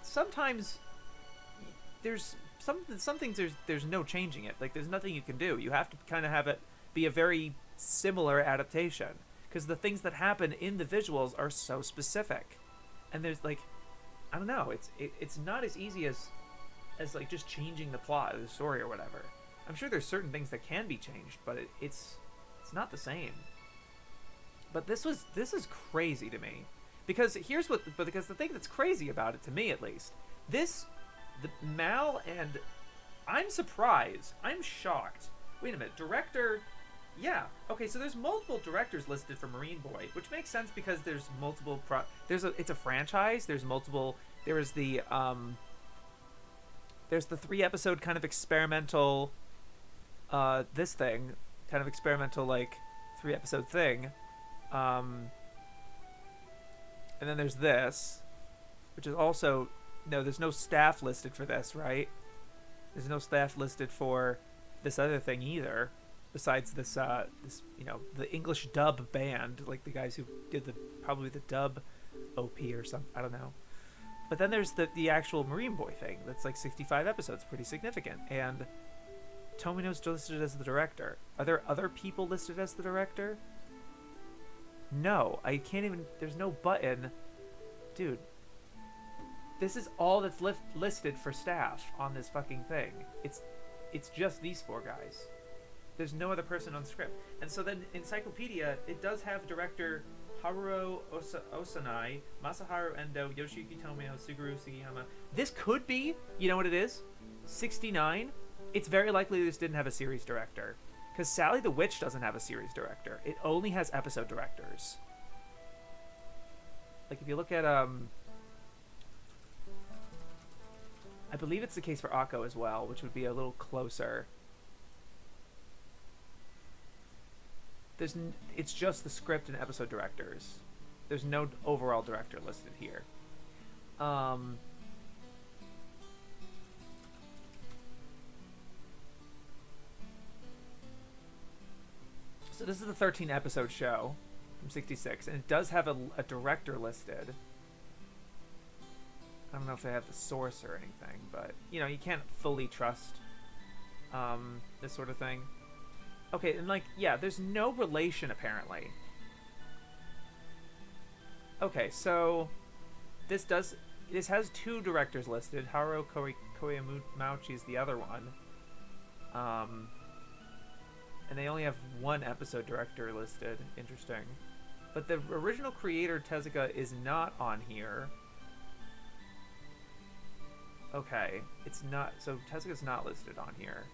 sometimes there's some things there's no changing it. Like, there's nothing you can do. You have to kind of have it be a very similar adaptation, because the things that happen in the visuals are so specific. And there's, like, I don't know. It's not as easy as like just changing the plot of the story or whatever. I'm sure there's certain things that can be changed, but it's not the same. But this is crazy to me, because because the thing that's crazy about it, to me at least, the Mal and I'm surprised. I'm shocked. Wait a minute, director. Yeah. Okay, so there's multiple directors listed for Marine Boy, which makes sense because there's multiple. It's a franchise. There's multiple. There's the 3-episode kind of experimental. This thing, kind of experimental, like 3-episode thing. And then there's this, which is also no. There's no staff listed for this, right? There's no staff listed for this other thing either. Besides this, the English dub band, like the guys who did probably the dub OP or something. I don't know. But then there's the actual Marine Boy thing. That's like 65 episodes, pretty significant. And Tomino's listed as the director. Are there other people listed as the director? No, I can't even. There's no button, dude. This is all that's listed for staff on this fucking thing. It's just these 4 guys. There's no other person on the script. And so then Encyclopedia, it does have director Haruo Osanai, Masaharu Endo, Yoshiyuki Tomino, Suguru Sugiyama. This could be, you know what it is? 69. It's very likely this didn't have a series director. Because Sally the Witch doesn't have a series director. It only has episode directors. Like if you look at I believe it's the case for Akko as well, which would be a little closer. It's just the script and episode directors. There's no overall director listed here. So this is the 13-episode show from 66, and it does have a director listed. I don't know if they have the source or anything, but, you can't fully trust this sort of thing. Okay, and there's no relation apparently. Okay, so this has 2 directors listed. Haruo Koyamauchi is the other one. And they only have 1 episode director listed. Interesting. But the original creator Tezuka is not on here. Okay, it's not. So Tezuka's not listed on here.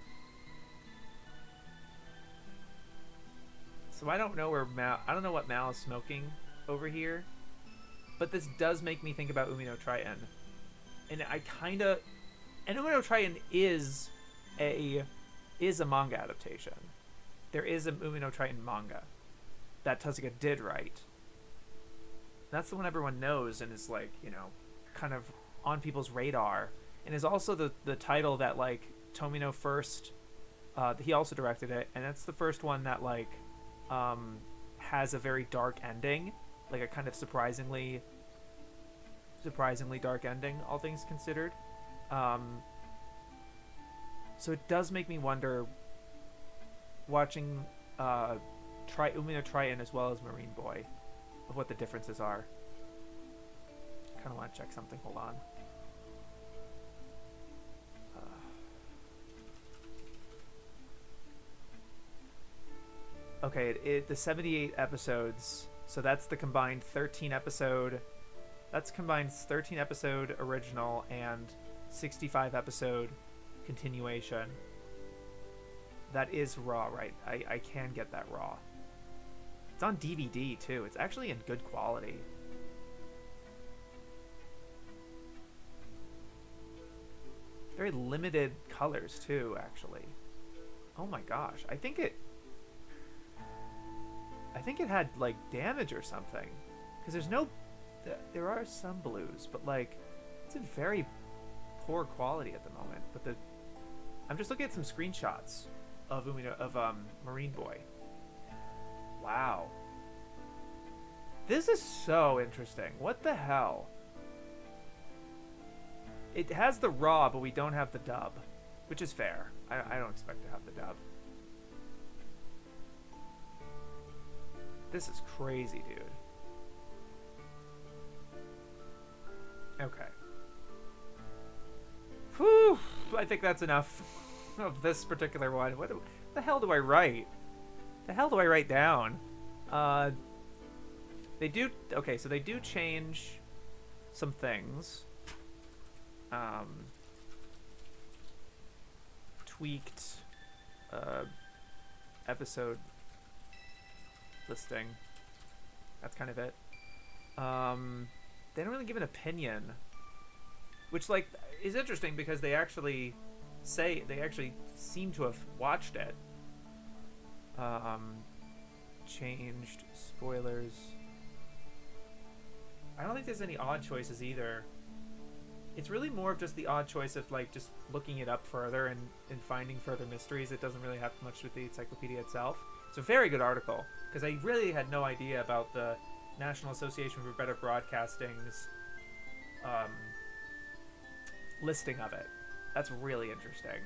So I don't know I don't know what Mal is smoking over here, but this does make me think about Umino Triton, and and Umino Triton is a manga adaptation. There is a Umino Triton manga that Tezuka did write. That's the one everyone knows and is kind of on people's radar, and is also the title that Tomino first. He also directed it, and that's the first one that has a very dark ending, like a kind of surprisingly dark ending, all things considered. So it does make me wonder, watching Umino Triton as well as Marine Boy, of what the differences are. I kind of want to check something. Hold on. Okay, the 78 episodes, so that's the combined 13 episode. That's combined 13 episode original and 65 episode continuation. That is raw, right? I can get that raw. It's on DVD too. It's actually in good quality. Very limited colors too, actually. Oh my gosh, I think it had damage or something, because there are some blues, but it's in very poor quality at the moment. But I'm just looking at some screenshots of Marine Boy. Wow, this is so interesting. What the hell? It has the raw, but we don't have the dub, which is fair. I don't expect to have the dub. This is crazy, dude. Okay. Whew, I think that's enough of this particular one. What the hell do I write? The hell do I write down? Uh, they do... Okay, so they do change some things. Tweaked episode listing. That's kind of it. They don't really give an opinion, which like is interesting because they actually seem to have watched it. Changed spoilers. I don't think there's any odd choices either. It's really more of just the odd choice of like just looking it up further and finding further mysteries. It doesn't really have much with the encyclopedia itself. It's a very good article because I really had no idea about the National Association for Better Broadcasting's listing of it. That's really interesting.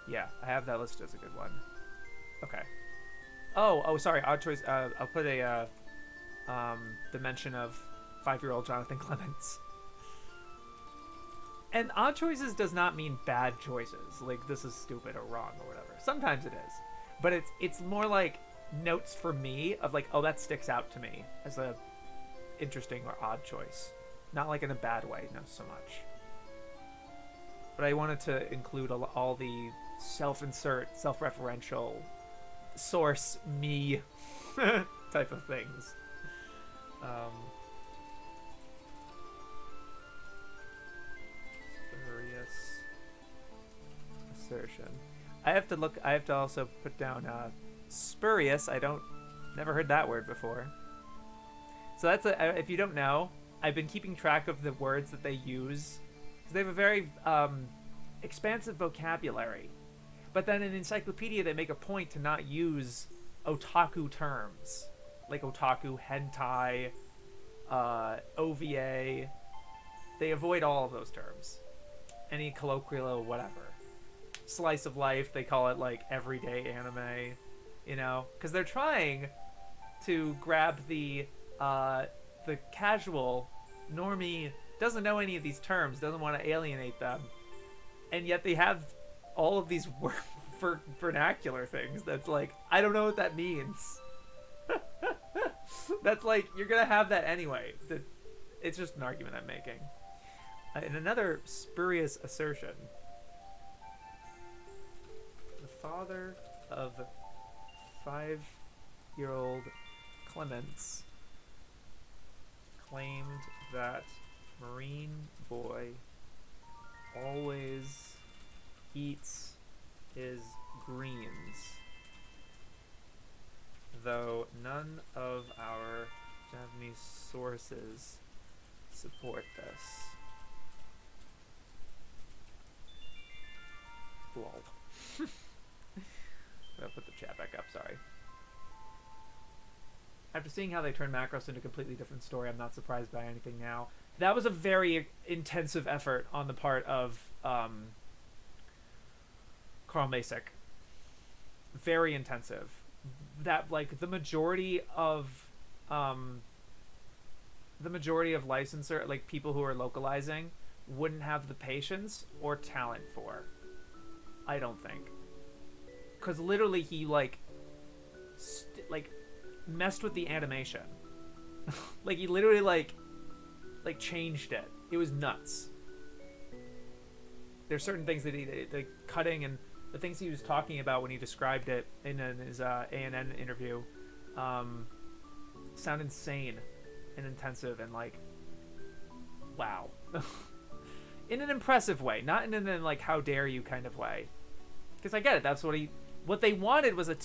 Yeah, I have that listed as a good one. Okay. Oh, sorry. Odd choice. I'll put a the mention of 5-year-old Jonathan Clements. And odd choices does not mean bad choices. Like this is stupid or wrong or whatever. Sometimes it is, but it's more like notes for me of like, oh, that sticks out to me as a interesting or odd choice, not like in a bad way, no so much. But I wanted to include all the self-insert, self-referential, source me type of things. Spurious assertion. I have to also put down spurious. Never heard that word before. So that's if you don't know, I've been keeping track of the words that they use because they have a very expansive vocabulary. But then in Encyclopedia, they make a point to not use otaku terms like otaku, hentai, OVA. They avoid all of those terms. Any colloquial, whatever. Slice of life, they call it like everyday anime, you know, because they're trying to grab the casual normie, doesn't know any of these terms, doesn't want to alienate them, and yet they have all of these vernacular things that's like, I don't know what that means. That's like, you're gonna have that anyway. It's just an argument I'm making. And another spurious assertion. The father of 5-year-old Clements claimed that Marine boy always eats his greens, though none of our Japanese sources support this. Lol. I'll put the chat back up, sorry. After seeing how they turned Macross into a completely different story, I'm not surprised by anything now. That was a very intensive effort on the part of Carl Masick. Very intensive. That, like, the majority of licensor, like, people who are localizing wouldn't have the patience or talent for. I don't think. Because literally he, like, messed with the animation. Like, he literally, like changed it. It was nuts. There's certain things that the cutting and the things he was talking about when he described it in his A&N interview sound insane and intensive and, like, wow. In an impressive way, not in an, like, how dare you kind of way. Because I get it, that's what they wanted was a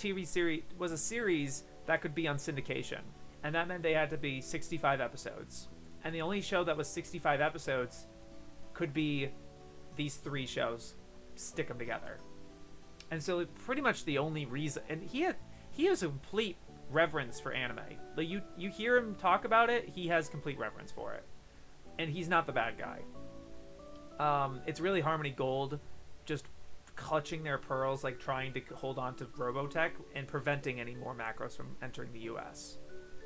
series that could be on syndication, and that meant they had to be 65 episodes, and the only show that was 65 episodes could be these 3 shows. Stick them together. And so pretty much the only reason, and he has a complete reverence for anime. Like, you hear him talk about it, he has complete reverence for it, and he's not the bad guy. It's really Harmony Gold just clutching their pearls, like trying to hold on to Robotech and preventing any more Macross from entering the US.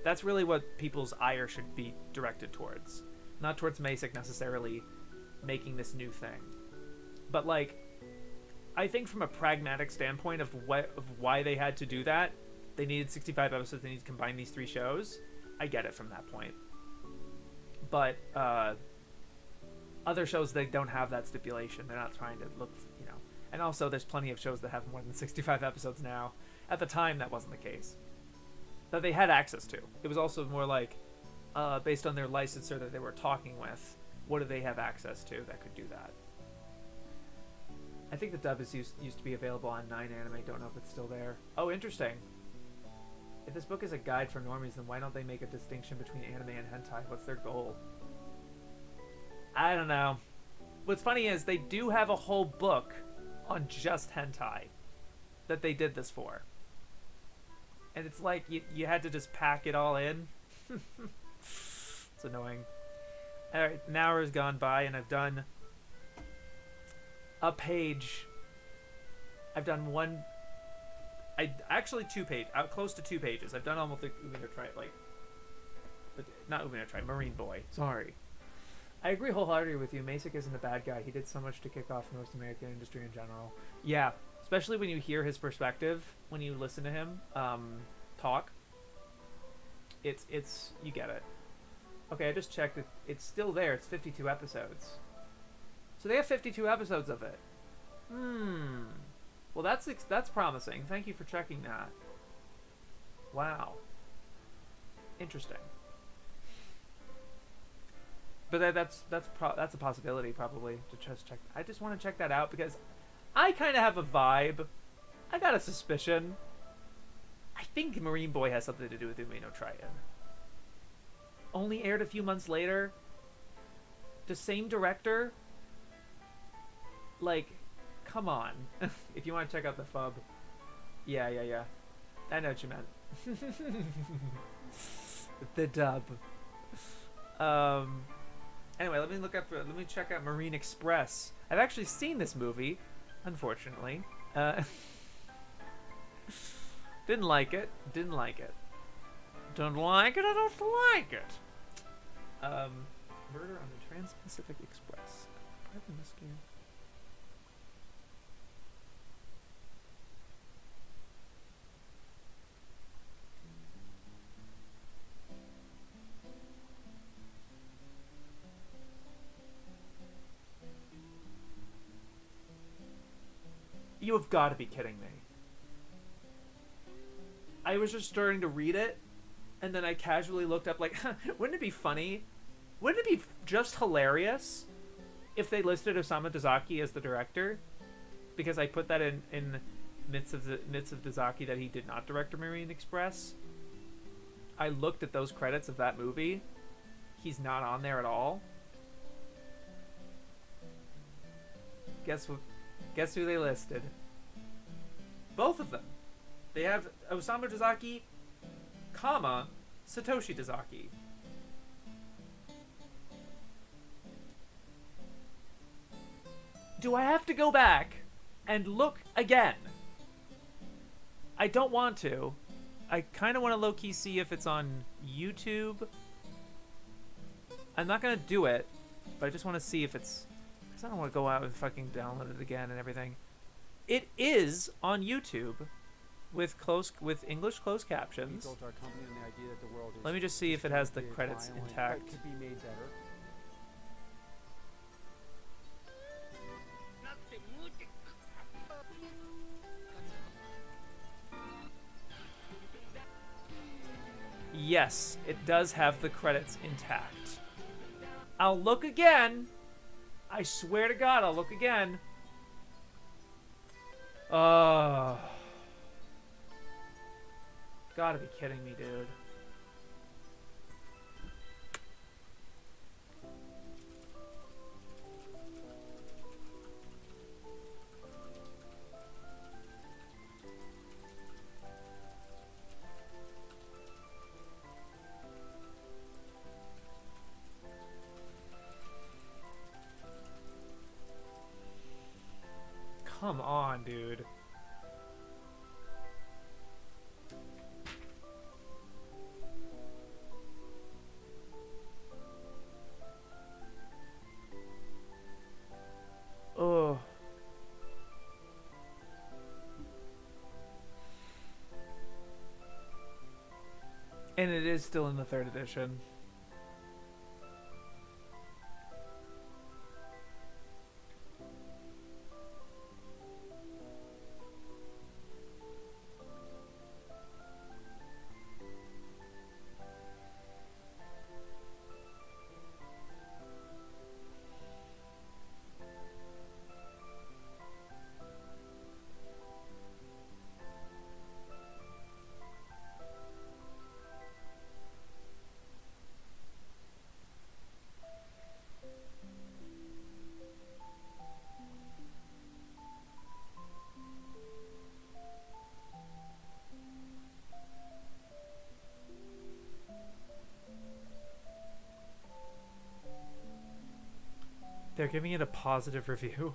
That's really what people's ire should be directed towards, not towards Masick necessarily making this new thing. But like, I think from a pragmatic standpoint of why they had to do that, they needed 65 episodes. They need to combine these three shows. I get it from that point. But other shows, they don't have that stipulation. They're not trying to look, you know. And also, there's plenty of shows that have more than 65 episodes now. At the time, that wasn't the case. That they had access to. It was also more like, based on their licensor that they were talking with, what do they have access to that could do that? I think the dub used to be available on 9 Anime. Don't know if it's still there. Oh, interesting. If this book is a guide for normies, then why don't they make a distinction between anime and hentai? What's their goal? I don't know. What's funny is they do have a whole book on just hentai that they did this for. And it's like you had to just pack it all in. It's annoying. Alright, an hour has gone by and I've done a page. I've done one... Actually 2 pages. Close to 2 pages. I've done almost the Umino Tribe, like... Not Umino Tribe, Marine Boy. Sorry. I agree wholeheartedly with you. Masick isn't a bad guy. He did so much to kick off North American industry in general. Yeah, especially when you hear his perspective, when you listen to him talk. It's you get it. Okay, I just checked it. It's still there. It's 52 episodes. So they have 52 episodes of it. Well, that's promising. Thank you for checking that. Wow. Interesting. But that's a possibility probably to just check. I just want to check that out because I kind of have a vibe. I got a suspicion. I think Marine Boy has something to do with Umino Triton. Only aired a few months later. The same director. Like, come on. If you want to check out the FUB. Yeah. I know what you meant. The dub. Anyway, let me check out Marine Express. I've actually seen this movie, unfortunately. Didn't like it. Don't like it. I don't like it. Murder on the Trans-Pacific Express. Pardon this game. You have got to be kidding me. I was just starting to read it, and then I casually looked up like, wouldn't it be funny? Wouldn't it be just hilarious if they listed Osamu Dezaki as the director? Because I put that in Myths of Dezaki that he did not direct Marine Express. I looked at those credits of that movie. He's not on there at all. Guess who they listed? Both of them. They have Osamu Dezaki, comma, Satoshi Dezaki. Do I have to go back and look again? I don't want to. I kind of want to low-key see if it's on YouTube. I'm not going to do it, but I just want to see if it's... Because I don't want to go out and fucking download it again and everything. It is on YouTube with English closed captions. Let me just see if it has the credits intact. Could be made better. Yes, it does have the credits intact. I'll look again. I swear to God, I'll look again. Oh. Gotta be kidding me, dude. Come on, dude. Oh. And it is still in the third edition. They're giving it a positive review.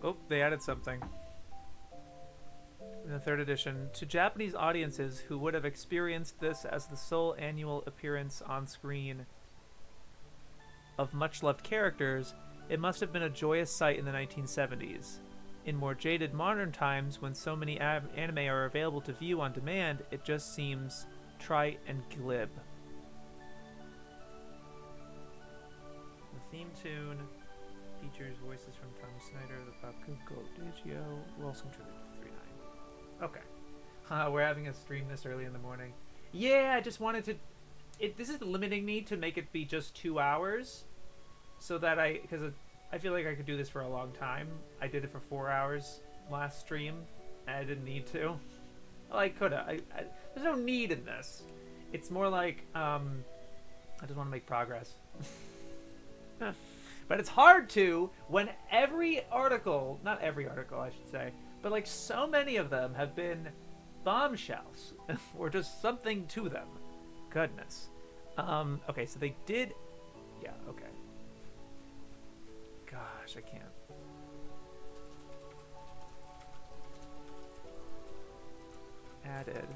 Oh, they added something. In the third edition, to Japanese audiences who would have experienced this as the sole annual appearance on screen of much-loved characters, it must have been a joyous sight in the 1970s. In more jaded modern times, when so many anime are available to view on demand, it just seems trite and glib. The theme tune features voices from Thomas Snyder, the Bakugo Digio, who also contributed to 3.9. Okay. We're having a stream this early in the morning. Yeah, I just wanted to... This is limiting me to make it be just 2 hours. So that because I feel like I could do this for a long time. I did it for 4 hours last stream, and I didn't need to. Well, I could have. There's no need in this. It's more like, I just want to make progress. But it's hard to when every article, not every article I should say, but like so many of them have been bombshells or just something to them. Goodness. Okay, so they did, yeah, okay. Gosh, I can't. Added.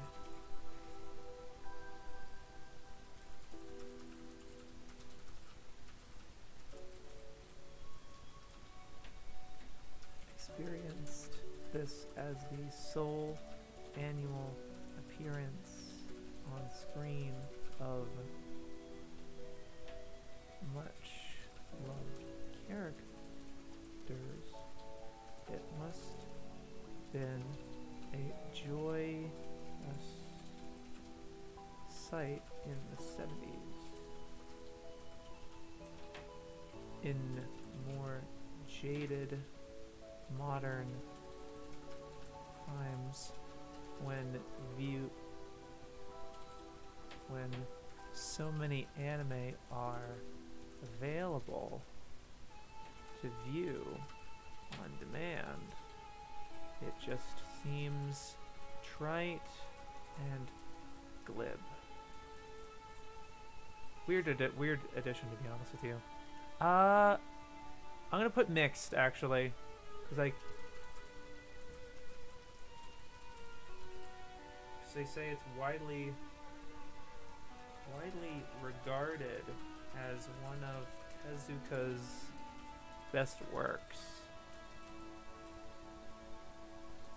Experienced this as the sole annual appearance on screen of much loved characters. It must have been a joyous sight in the 70s. In more jaded modern times, when so many anime are available to view on demand, it just seems trite and glib. Weird addition, to be honest with you. I'm gonna put mixed, actually, because they say it's widely regarded as one of Tezuka's best works.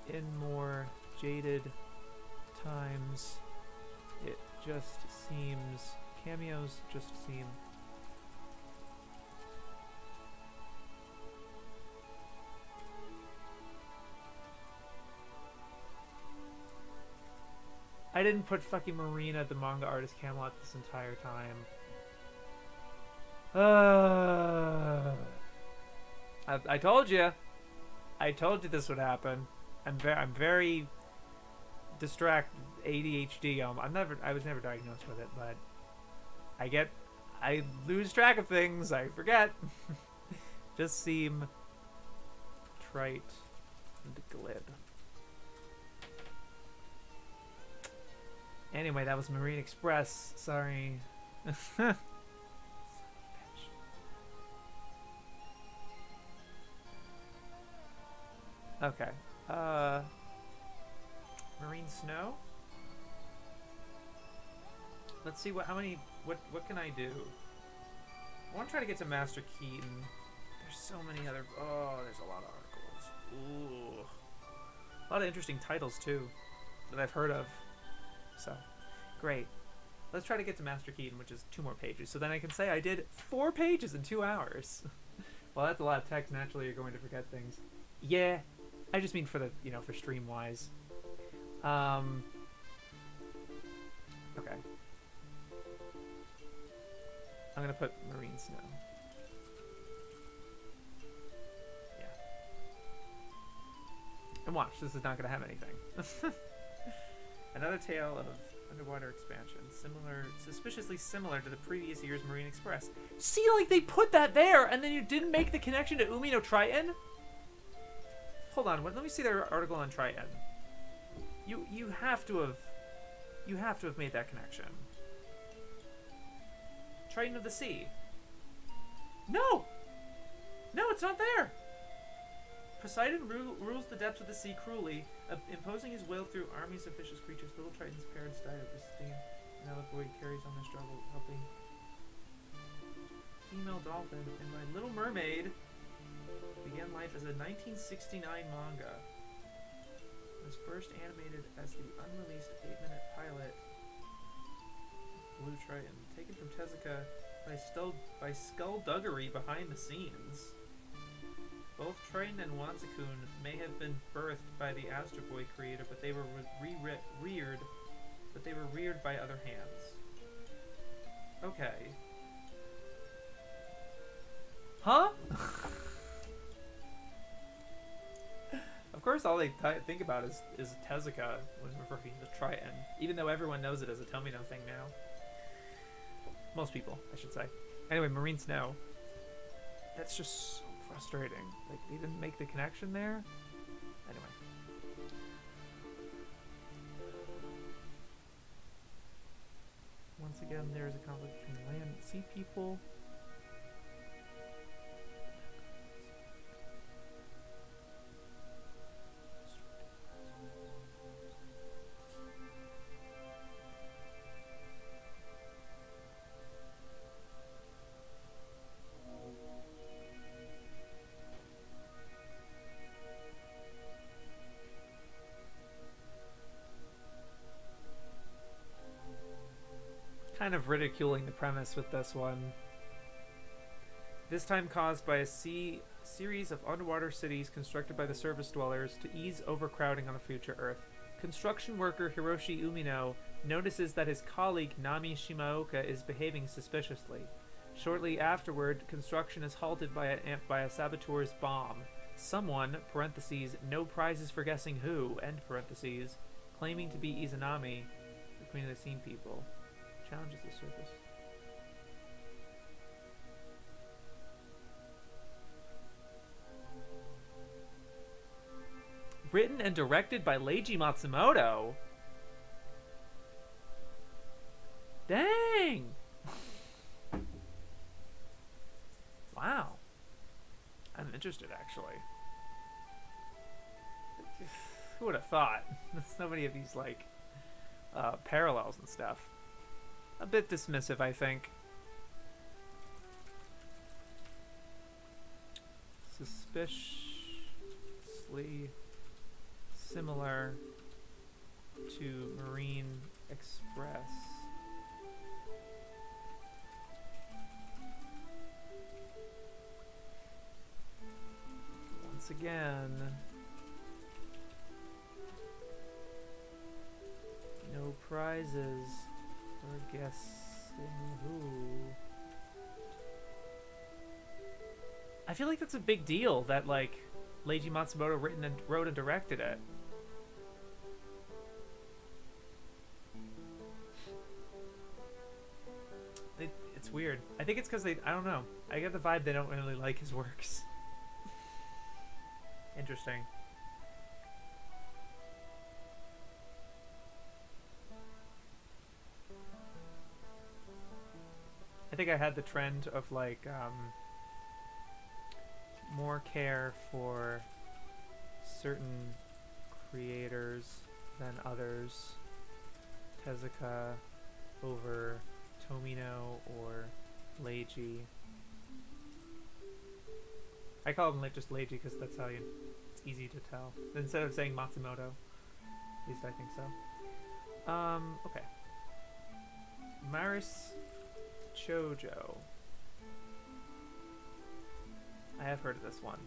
In more jaded times, it just seems, cameos just seem I didn't put fucking Marina, the manga artist Camelot, this entire time. I told you. I told you this would happen. I'm very distracted. ADHD. I was never diagnosed with it, but I lose track of things. I forget. Just seem trite and glib. Anyway, that was Marine Express. Sorry. Okay. Marine snow? Let's see what can I do? I want to try to get to Master Keaton. There's so many other there's a lot of articles. Ooh. A lot of interesting titles too that I've heard of. So, great. Let's try to get to Master Keaton, which is 2 more pages. So then I can say I did 4 pages in 2 hours. Well, that's a lot of text. Naturally, you're going to forget things. Yeah, I just mean for the, for stream wise. Okay. I'm gonna put marine snow. Yeah. And watch, this is not gonna have anything. Another tale of underwater expansion, suspiciously similar to the previous year's Marine Express. See, like they put that there, and then you didn't make the connection to Umino Triton. Hold on, let me see their article on Triton. You have to have made that connection. Triton of the Sea. No, it's not there. Poseidon rules the depths of the sea cruelly, imposing his will through armies of vicious creatures. Little Triton's parents died of pristine, and now the boy carries on their struggle, helping female dolphin. And My Little Mermaid began life as a 1969 manga. It was first animated as the unreleased 8-minute pilot Blue Triton, taken from Tezuka by skullduggery behind the scenes. Both Triton and Wansakun may have been birthed by the Astro Boy creator, but they were reared by other hands. Okay. Huh? Of course, all they think about is Tezuka when referring to Triton, even though everyone knows it as a Tomino thing now. Most people, I should say. Anyway, Marine Snow. That's just so frustrating. Like, they didn't make the connection there? Anyway. Once again, there is a conflict between land and sea people. Kind of ridiculing the premise with this one. This time caused by a series of underwater cities constructed by the surface dwellers to ease overcrowding on a future Earth. Construction worker Hiroshi Umino notices that his colleague Nami Shimaoka is behaving suspiciously. Shortly afterward, construction is halted by a saboteur's bomb. Someone, parentheses, no prizes for guessing who, end parentheses, claiming to be Izanami, the Queen of the Scene people, challenges the surface. Written and directed by Leiji Matsumoto. Dang! Wow. I'm interested, actually. Who would have thought? So many of these, like, parallels and stuff. A bit dismissive, I think. Suspiciously similar to Marine Express. Once again, no prizes for guessing who. I feel like that's a big deal that like Leiji Matsumoto wrote and directed it. It's weird. I think it's because I don't know. I get the vibe they don't really like his works. Interesting. I think I had the trend of like more care for certain creators than others. Tezuka over Tomino or Leiji. I call him just Leiji because that's how it's easy to tell. Instead of saying Matsumoto. At least I think so. Okay. Maris Chojo. I have heard of this one.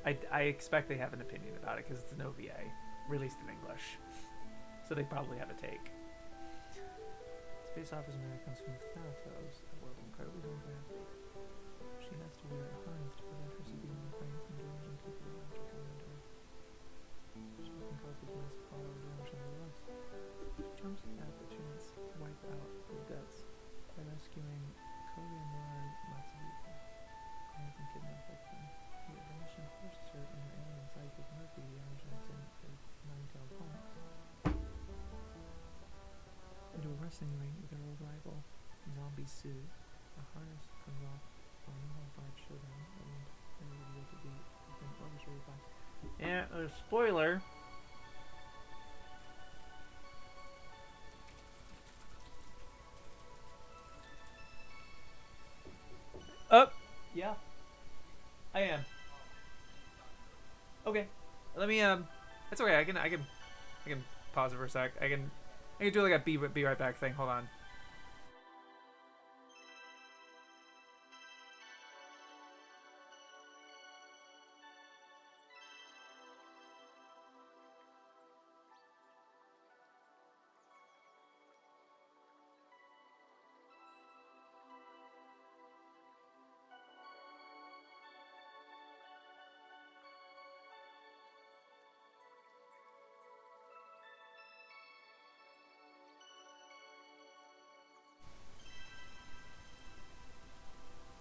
I expect they have an opinion about it because it's an OVA released in English. So they probably have a take. Space Officer Mary comes from Thanatos, a world incredibly home for athlete. She has to wear a harness to prevent her succeeding in fighting some damaging people around to come into her. She often causes massive fallout damage on the roof. She jumps at the chance to wipe out her guts by rescuing Kobe and Mara Matsubuki. They have been kidnapped by them. Yet the mission forces her and her alien sidekick Murphy the Argentine nine-tailed fox into a wrestling ring with their old rival, Zombie Sue. A harness comes off on a hard showdown, and they're revealed to have been orchestrated by. Yeah, a spoiler. Oh, yeah, I am. Okay, let me That's okay. I can pause it for a sec. I can do like a be right back thing. Hold on.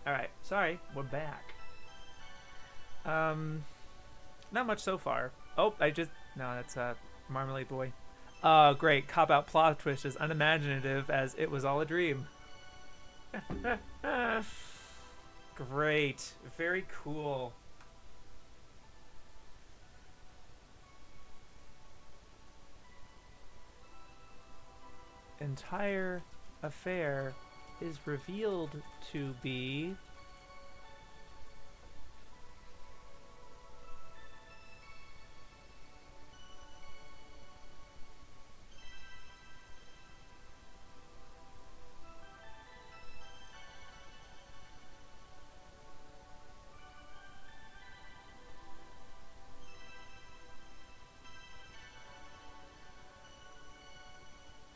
Alright, sorry, we're back. Not much so far. Oh, no, that's Marmalade Boy. Great, cop-out plot twist as unimaginative as it was all a dream. Great, very cool. Entire affair is revealed to be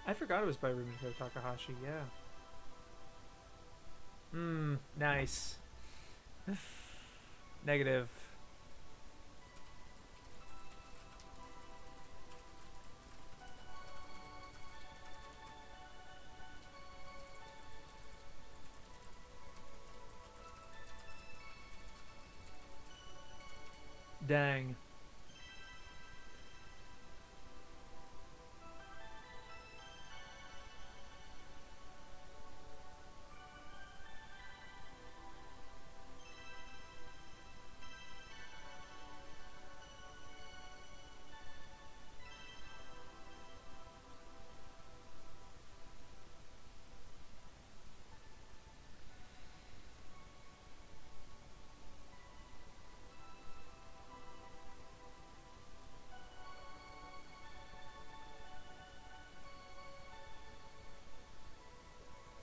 I forgot it was by Rumiko Takahashi, yeah. Nice. Negative. Dang.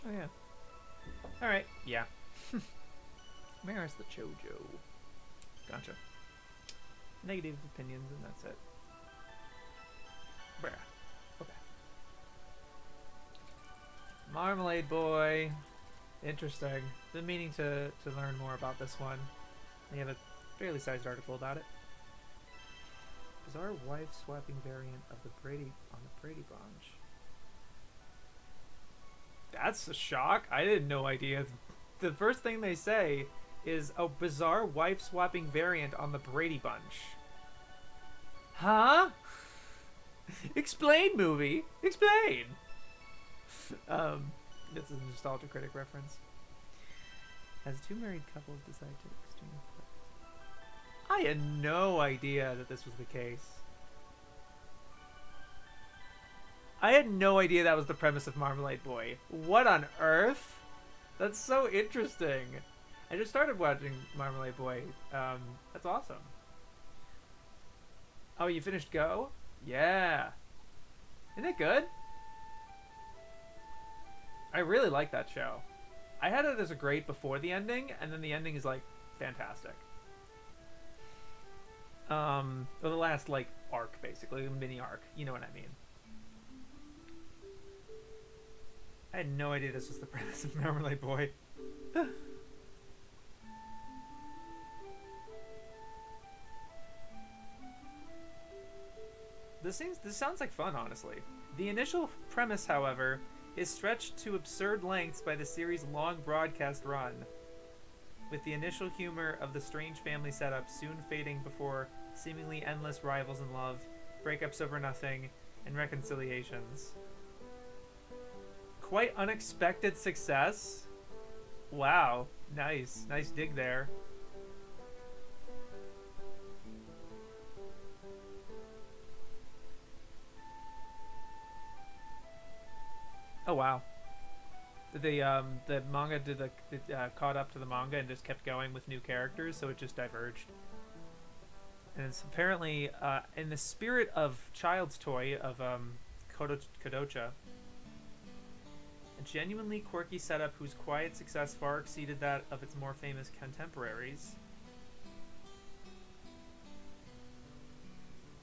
Oh yeah. Alright, yeah. Maris the Chojo. Gotcha. Negative opinions and that's it. Bruh. Okay. Marmalade Boy. Interesting. Been meaning to learn more about this one. They have a fairly sized article about it. Bizarre wife swapping variant of the Brady on the Brady Bunch. That's a shock. I didn't know idea. The first thing they say is a bizarre wife swapping variant on the Brady Bunch. Huh? Explain, movie. Explain. This is a nostalgia critic reference. As two married couples decide to exchange pets. I had no idea that this was the case. I had no idea that was the premise of Marmalade Boy. What on earth? That's so interesting. I just started watching Marmalade Boy. That's awesome. Oh, you finished Go? Yeah. Isn't it good? I really like that show. I had it as a grade before the ending, and then the ending is like fantastic. Or the last like arc, basically, mini arc. You know what I mean? I had no idea this was the premise of Marmalade Boy. This sounds like fun, honestly. The initial premise, however, is stretched to absurd lengths by the series' long broadcast run, with the initial humor of the strange family setup soon fading before seemingly endless rivals in love, breakups over nothing, and reconciliations. Quite unexpected success? Wow, nice dig there. Oh wow. The manga caught up to the manga and just kept going with new characters, so it just diverged. And it's apparently in the spirit of Child's Toy of Kodocha, a genuinely quirky setup whose quiet success far exceeded that of its more famous contemporaries.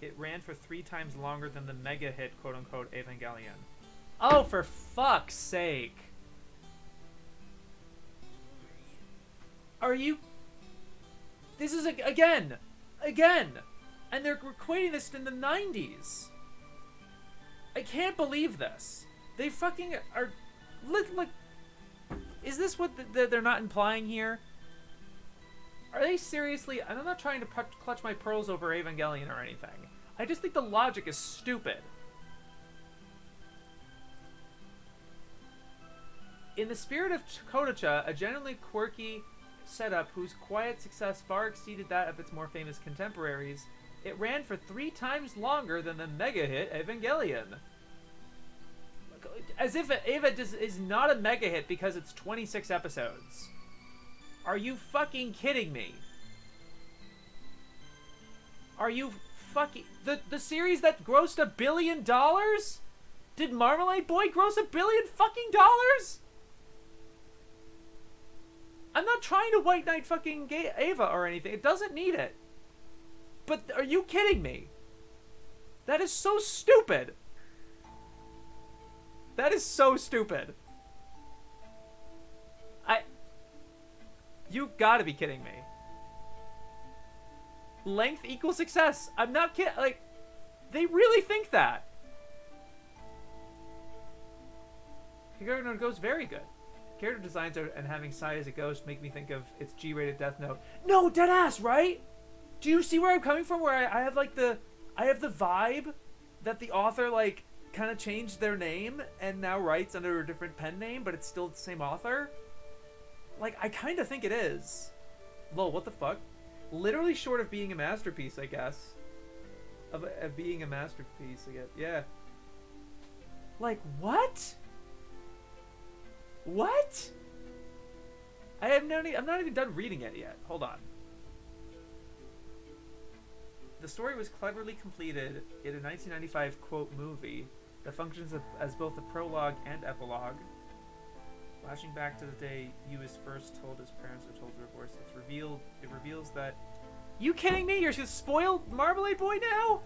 It ran for 3 times longer than the mega hit quote-unquote Evangelion. Oh, for fuck's sake. Are you... This is, again. And they're equating this in the 90s. I can't believe this. They fucking are... Look, is this what they're not implying here? Are they seriously... I'm not trying to clutch my pearls over Evangelion or anything. I just think the logic is stupid. In the spirit of Kodocha, a genuinely quirky setup whose quiet success far exceeded that of its more famous contemporaries, it ran for 3 times longer than the mega hit Evangelion. As if Eva is not a mega hit because it's 26 episodes. Are you fucking kidding me? Are you fucking... The series that grossed $1 billion? Did Marmalade Boy gross $1 billion fucking dollars? I'm not trying to white knight fucking Ava or anything. It doesn't need it. But are you kidding me? That is so stupid. That is so stupid. You gotta be kidding me. Length equals success. I'm not kidding. Like, they really think that. Hikaru goes very good. Character designs and having Sai as a ghost make me think of its G-rated Death Note. No, deadass, right? Do you see where I'm coming from? Where I have like I have the vibe that the author like kind of changed their name and now writes under a different pen name, but it's still the same author. Like, I kind of think it is. Lol, what the fuck? Literally short of being a masterpiece, I guess. Of being a masterpiece, I guess. Yeah. Like, what? What? I'm not even done reading it yet. Hold on. The story was cleverly completed in a 1995 quote movie that functions as both a prologue and epilogue. Flashing back to the day he was first told his parents were told to divorce, it reveals that... You kidding me? You're just spoiled Marmalade Boy now?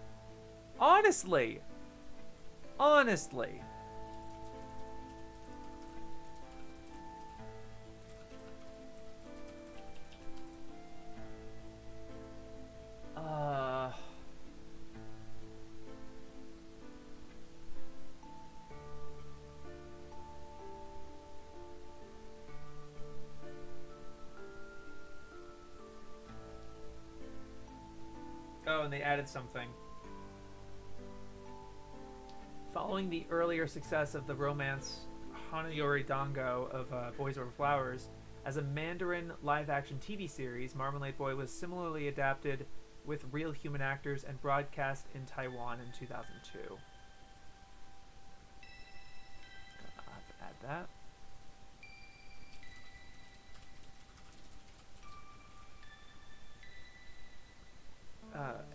Honestly. and they added something. Following the earlier success of the romance Hanayori Dango of Boys Over Flowers, as a Mandarin live-action TV series, Marmalade Boy was similarly adapted with real human actors and broadcast in Taiwan in 2002. I'll have to add that.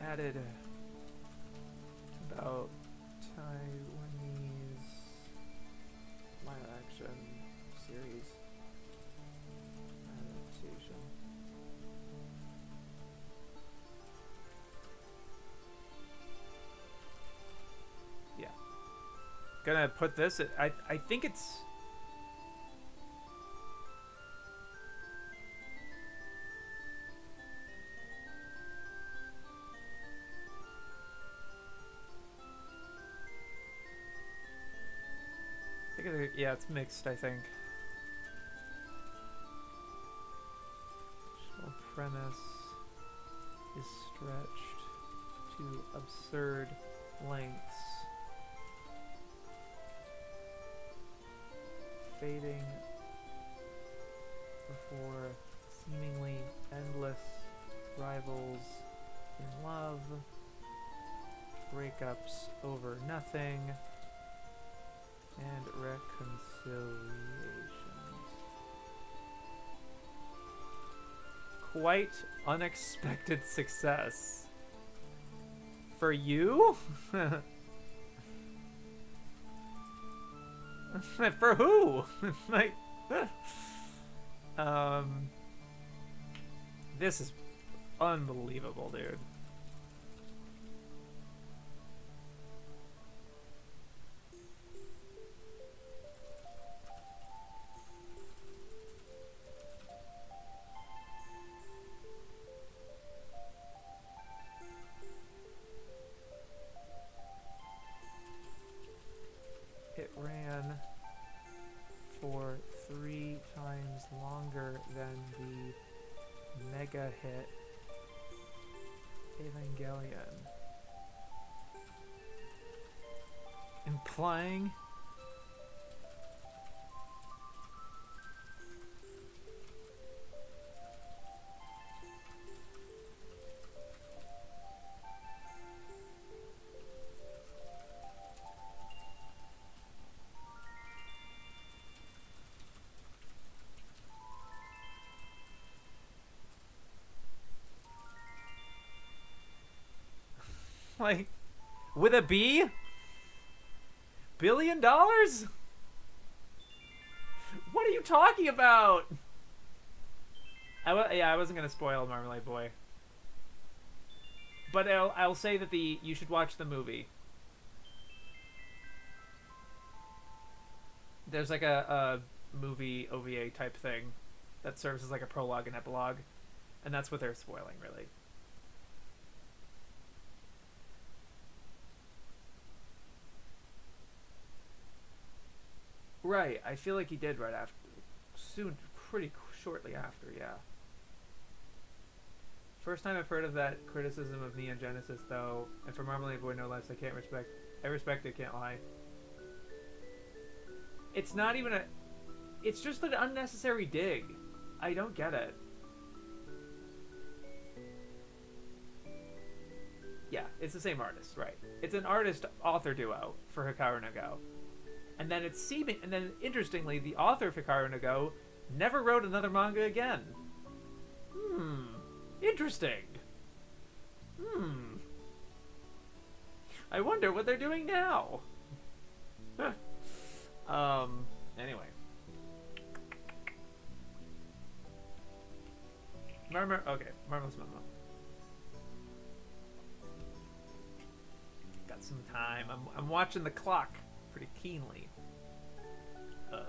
Added about Taiwanese live-action series adaptation. Yeah. Gonna put this at, I think it's yeah, it's mixed, I think. Original premise is stretched to absurd lengths, fading before seemingly endless rivals in love, breakups over nothing, and reconciliations. Quite unexpected success. For you? For who? Like, this is unbelievable, dude. It ran for 3 times longer than the mega hit Evangelion, implying like, with a B? $1 billion? What are you talking about? I wasn't gonna spoil Marmalade Boy, but I'll say that you should watch the movie. There's like a movie OVA type thing that serves as like a prologue and epilogue, and that's what they're spoiling, really. Right, I feel like he did right after, pretty shortly after, yeah. First time I've heard of that criticism of Neon Genesis, though, and for Marmalade Boy no less, I respect it, can't lie. It's not even it's just an unnecessary dig. I don't get it. Yeah, it's the same artist, right. It's an artist-author duo for Hikaru no Go. And then interestingly, the author of Hikaru no Go never wrote another manga again. Interesting. I wonder what they're doing now. Anyway. Marvelous Mama. Got some time. I'm watching the clock pretty keenly. Alright.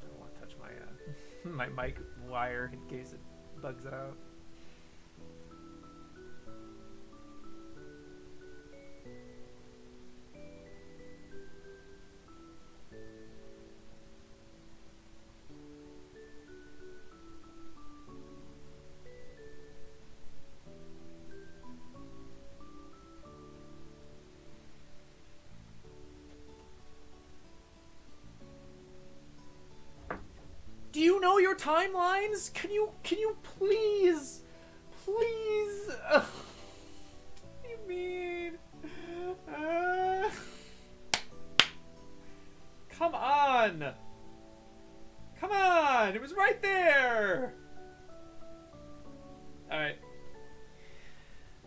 I don't want to touch my my mic wire in case it bugs out. your timelines? Can you please, please? What do you mean? Come on! Come on! It was right there! Alright.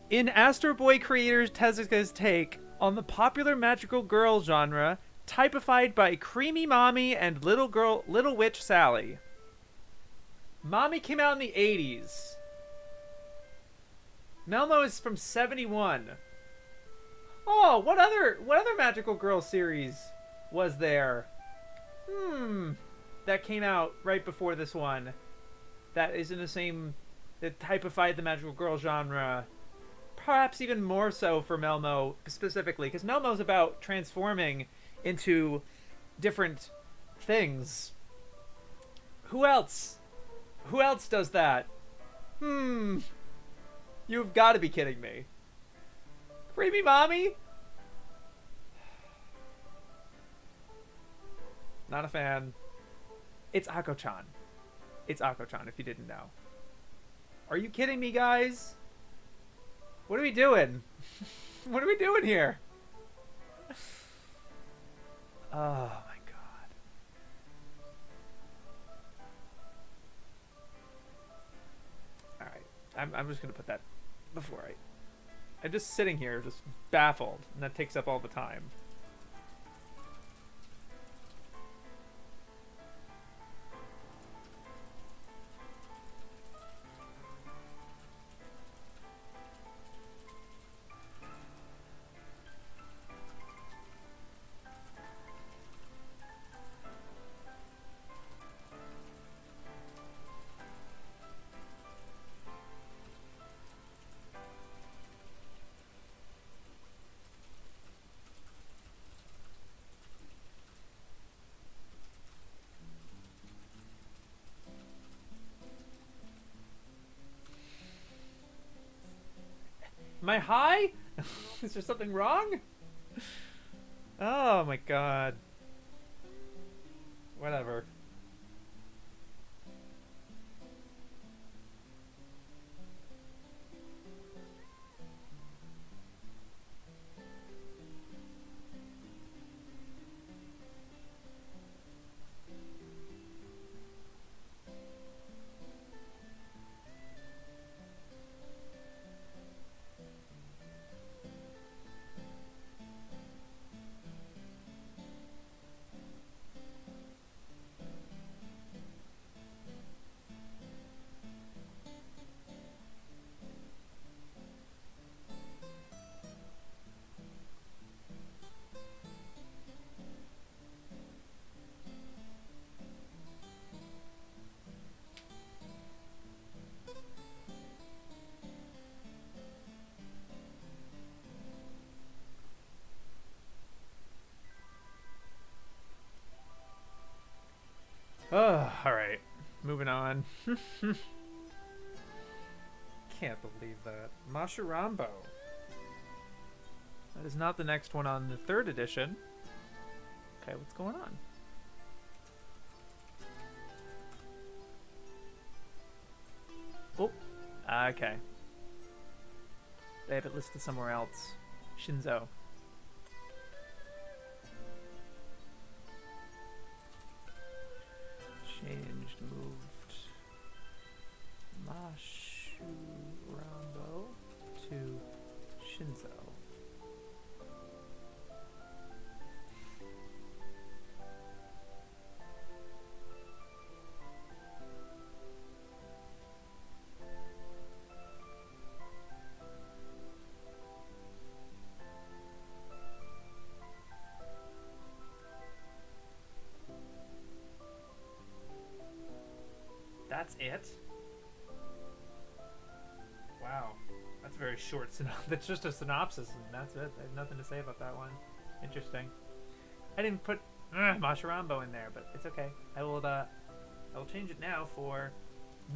In Astro Boy creator Tezuka's take on the popular magical girl genre, typified by Creamy Mommy and Little Witch Sally. Mommy came out in the 80s. Melmo is from 71. Oh, what other magical girl series was there? That came out right before this one. That is in the same, that typified the magical girl genre. Perhaps even more so for Melmo specifically, because Melmo's about transforming into different things. Who else? Who else does that? You've got to be kidding me. Creamy Mommy? Not a fan. It's Ako-chan. It's Ako-chan, if you didn't know. Are you kidding me, guys? What are we doing? What are we doing here? Oh my god. Alright. I'm just gonna put that before I'm just sitting here just baffled, and that takes up all the time. Am I high? Is there something wrong? Oh my god. Whatever. Oh, alright. Moving on. Can't believe that. Mashurambo. That is not the next one on the 3rd edition. Okay, what's going on? Oh, okay. They have it listed somewhere else. Shinzo. Changed, moved Mashurambo to Shinzo. That's it? Wow. That's a very short synopsis. That's just a synopsis, and that's it. I have nothing to say about that one. Interesting. I didn't put Mashurambo in there, but it's okay. I will change it now for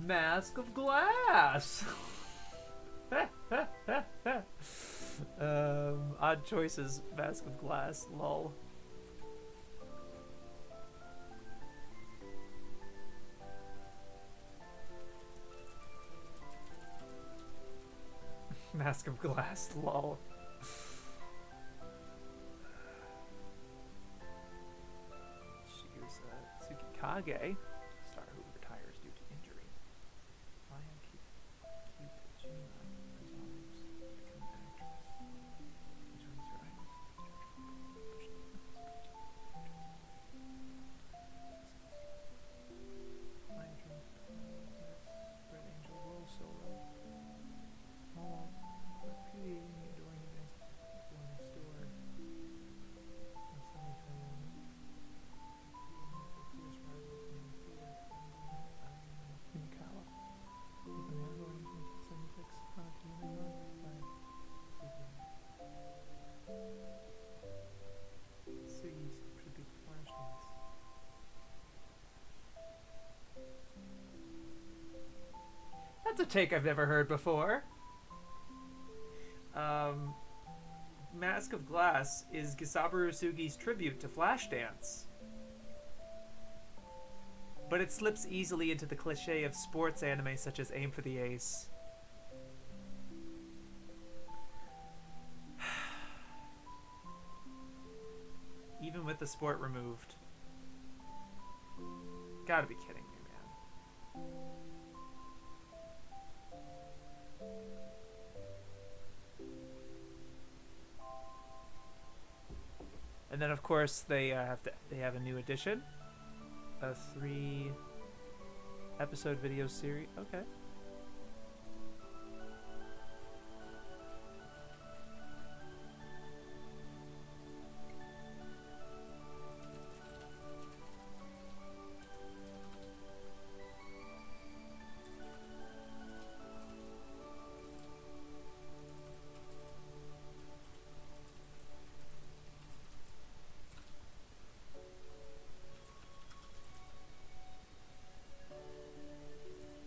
Mask of Glass. Odd choices, Mask of Glass, lol. Mask of Glass, lol. She was Tsukikage, star who retires due to injury. Lion Kyujima resolves to become an actress. Returns her items. Lion King, Red Angel, Roll Solo. Repudiating the adoring events before next door. On Sunday 21. Fierce rival in the theater. Himikawa. With a man going in 1976. To New York by Siggy's tribute to Flashdance. That's a take I've never heard before. Mask of Glass is Gisabaru Sugi's tribute to Flashdance. But it slips easily into the cliche of sports anime such as Aim for the Ace. Even with the sport removed. Gotta be kidding me, man. And then, of course, they have a new edition, a 3-episode video series. Okay.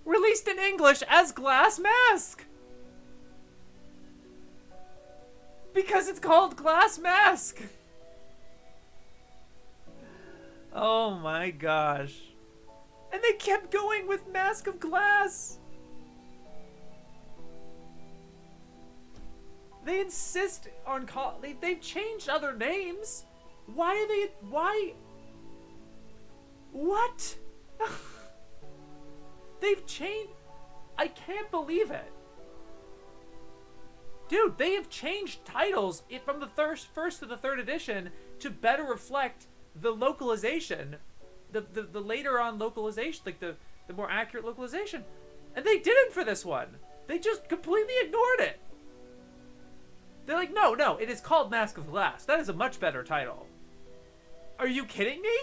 Released in English as Glass Mask! Because it's called Glass Mask! Oh my gosh. And they kept going with Mask of Glass! They insist on they've changed other names! Why are they... Why... What? They've changed... I can't believe it. Dude, they have changed titles from the first to the 3rd edition to better reflect the localization. The later on localization, like the more accurate localization. And they didn't for this one. They just completely ignored it. They're like, no, it is called Mask of Glass. That is a much better title. Are you kidding me?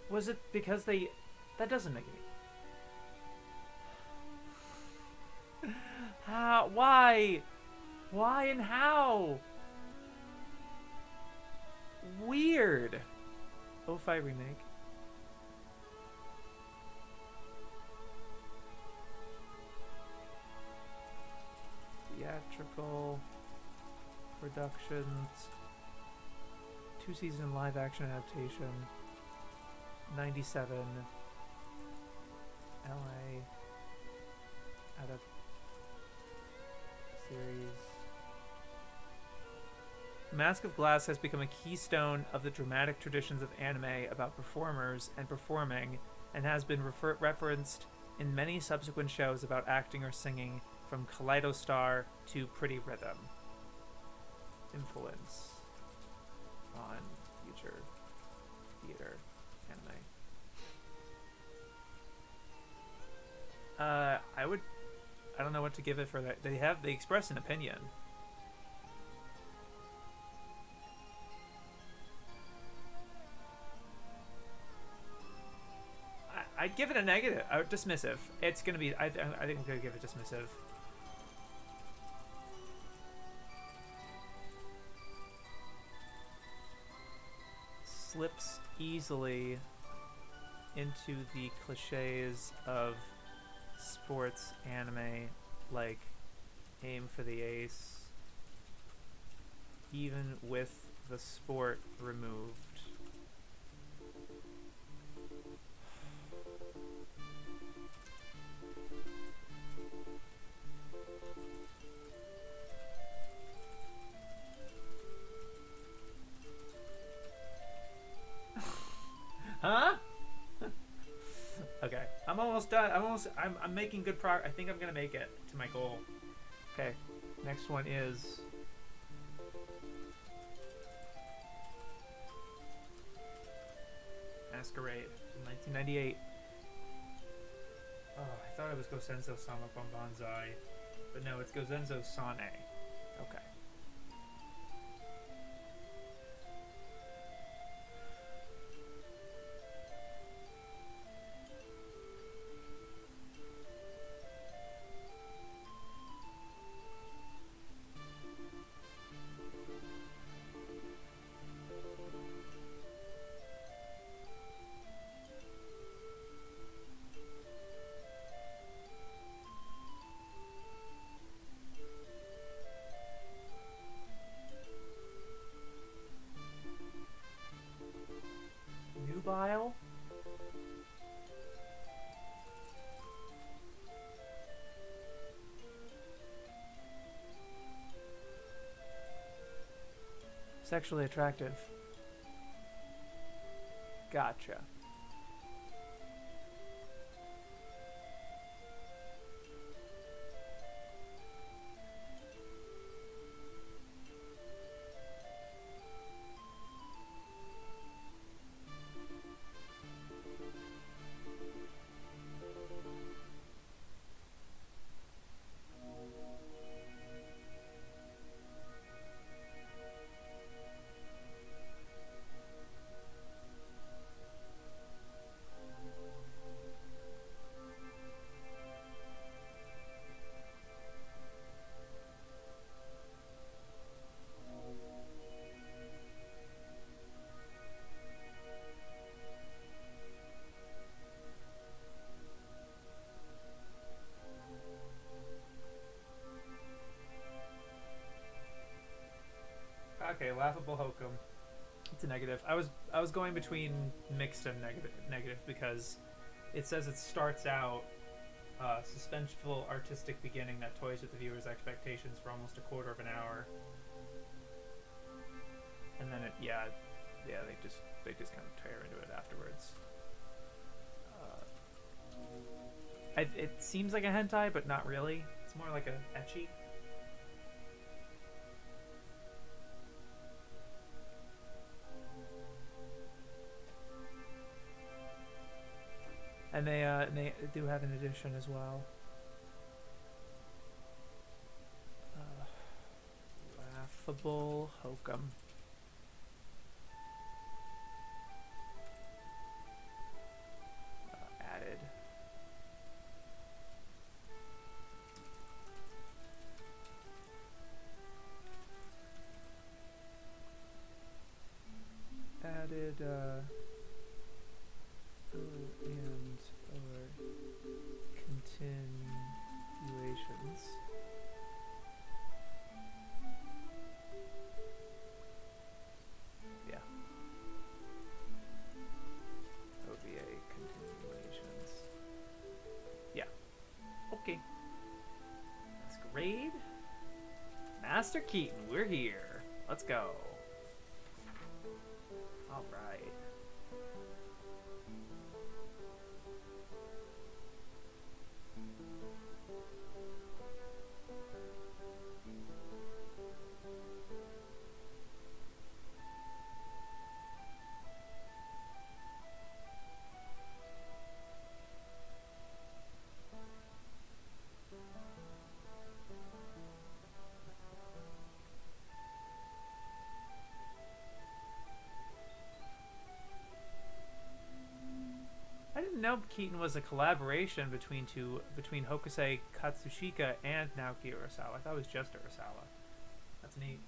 Was it because they... That doesn't make any... How? Why? Why and how? Weird. O-Fi remake. Theatrical productions. 2-season live action adaptation. 97 LA out of series. Mask of Glass has become a keystone of the dramatic traditions of anime about performers and performing, and has been referenced in many subsequent shows about acting or singing, from Kaleido Star to Pretty Rhythm. Influence on future theater anime. I would. I don't know what to give it for that. They express an opinion. I'd give it a negative, dismissive. It's gonna be. I think I'm gonna give it dismissive. Slips easily into the cliches of sports anime, like aim for the ace, even with the sport removed. Huh? Okay, I'm almost done. I'm making good progress. I think I'm gonna make it to my goal. Okay, next one is Masquerade from 1998. Oh, I thought it was Gosenzo Sama Banzai, but no, it's Gosenzo Sane. Okay. Nubile? Sexually attractive. Gotcha. Okay, laughable hokum. It's a negative. I was going between mixed and negative because it says it starts out suspenseful artistic beginning that toys with the viewer's expectations for almost a quarter of an hour, and then they just kind of tear into it afterwards. It seems like a hentai, but not really. It's more like a ecchi. And they do have an edition as well. Laughable hokum. Added. Added. And or continuations. Yeah. OVA continuations. Yeah. Okay. Masquerade. Master Keaton, we're here. Let's go. All right. didn't know Keaton was a collaboration between Hokusai Katsushika and Naoki Urasawa. I thought it was just Urasawa. That's neat.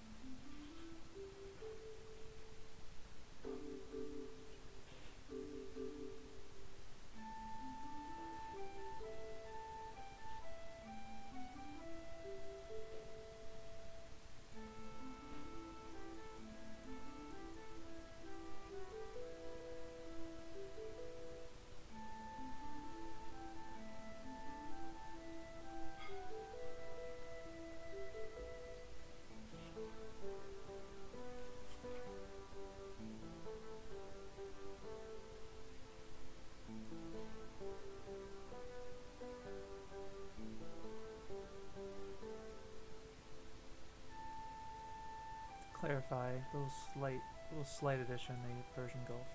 Clarify, little slight addition, the Persian Gulf.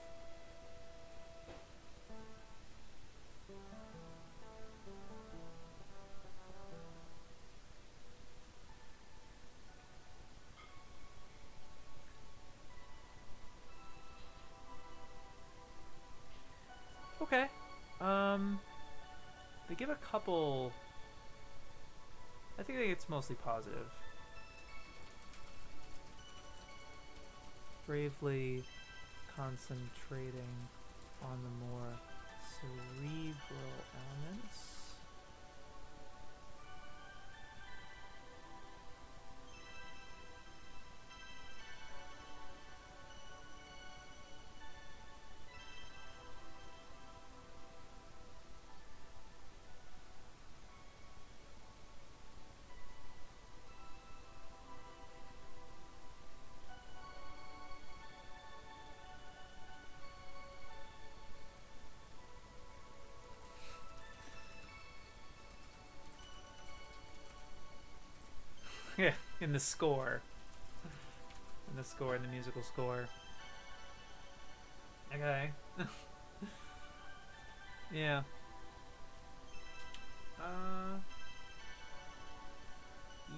Okay. They give a couple. I think it's mostly positive. Bravely concentrating on the more cerebral elements. Yeah, in the score. In the musical score. Okay. Yeah.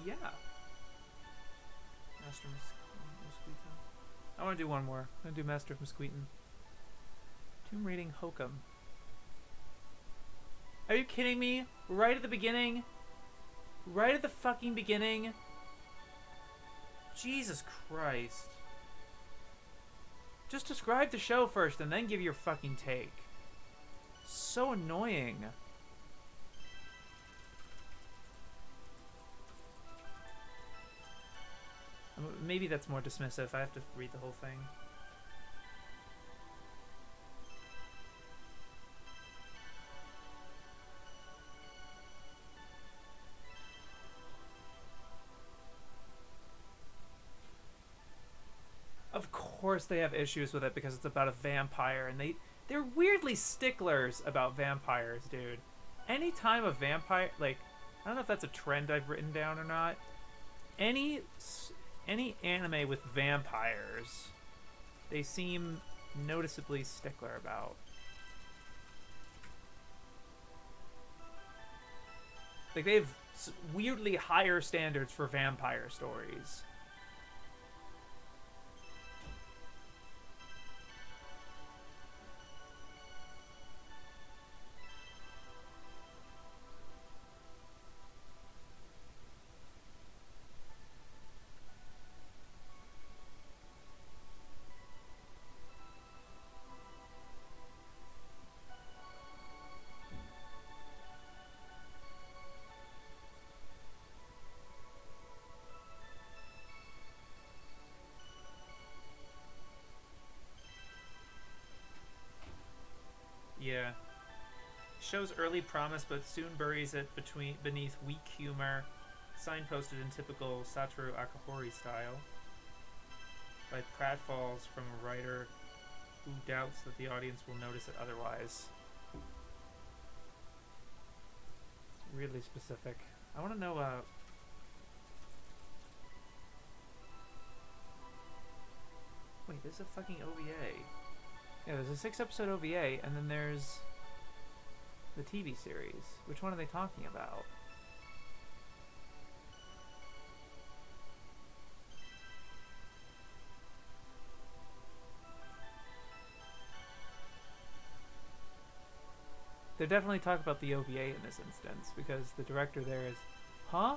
Yeah. Master Musqueton. I want to do one more. I'm going to do Master of Musqueton. Tomb Raiding Hokum. Are you kidding me? Right at the beginning? Right at the fucking beginning? Jesus Christ. Just describe the show first and then give your fucking take. So annoying. Maybe that's more dismissive. I have to read the whole thing. Of course they have issues with it because it's about a vampire, and they're weirdly sticklers about vampires, dude. Anytime a vampire, like, I don't know if that's a trend I've written down or not. Any anime with vampires, they seem noticeably stickler about. Like, they have weirdly higher standards for vampire stories. Yeah. Shows early promise, but soon buries it beneath weak humor, signposted in typical Satoru Akahori style, by pratfalls from a writer who doubts that the audience will notice it otherwise. It's really specific. I want to know, wait, there's a fucking OVA. Yeah, there's a 6-episode OVA, and then there's the TV series. Which one are they talking about? They're definitely talking about the OVA in this instance because the director there is, huh?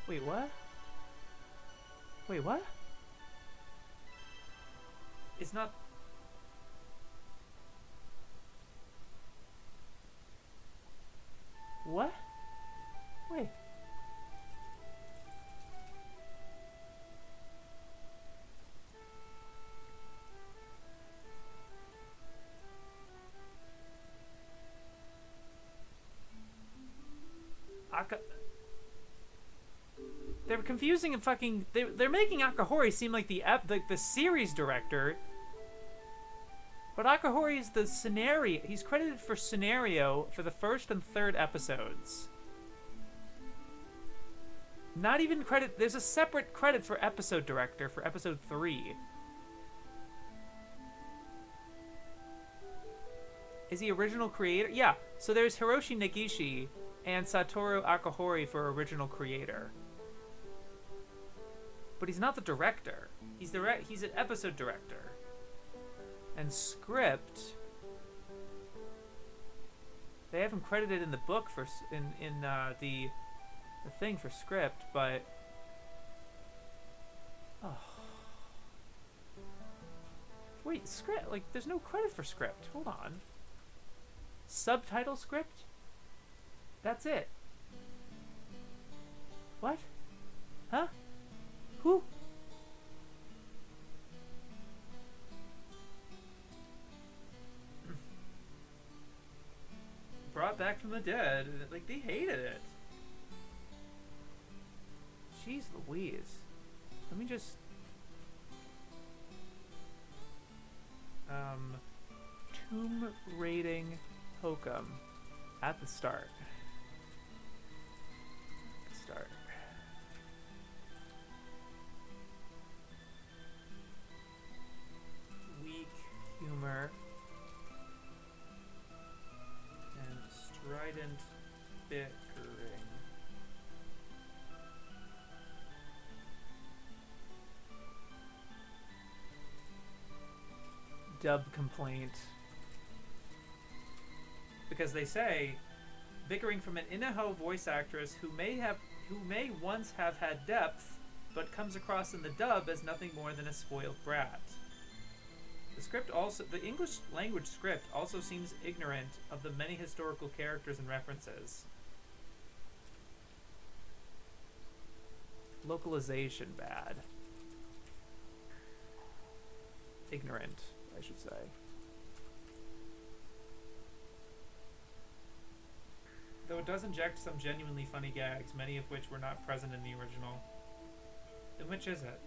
Wait, what? Wait, what? It's not. What? Wait. They're confusing and fucking. They're making Akahori seem like the series director, but Akahori is the scenario. He's credited for scenario for the first and third episodes. Not even credit. There's a separate credit for episode director for episode 3. Is he original creator? Yeah. So there's Hiroshi Negishi and Satoru Akahori for original creator. But he's not the director. He's an episode director. And script. They have him credited in the book for in the thing for script, but wait, script, like there's no credit for script. Hold on. Subtitle script? That's it. What? Huh? Who? Brought back from the dead. Like, they hated it. Jeez Louise. Let me just... Tomb rating hokum at the start. Start. Weak humor and strident bickering. Dub complaint. Because they say bickering from an Inaho voice actress who may once have had depth, but comes across in the dub as nothing more than a spoiled brat. The English language script also seems ignorant of the many historical characters and references. Localization bad. Ignorant, I should say. Though it does inject some genuinely funny gags, many of which were not present in the original. Then which is it?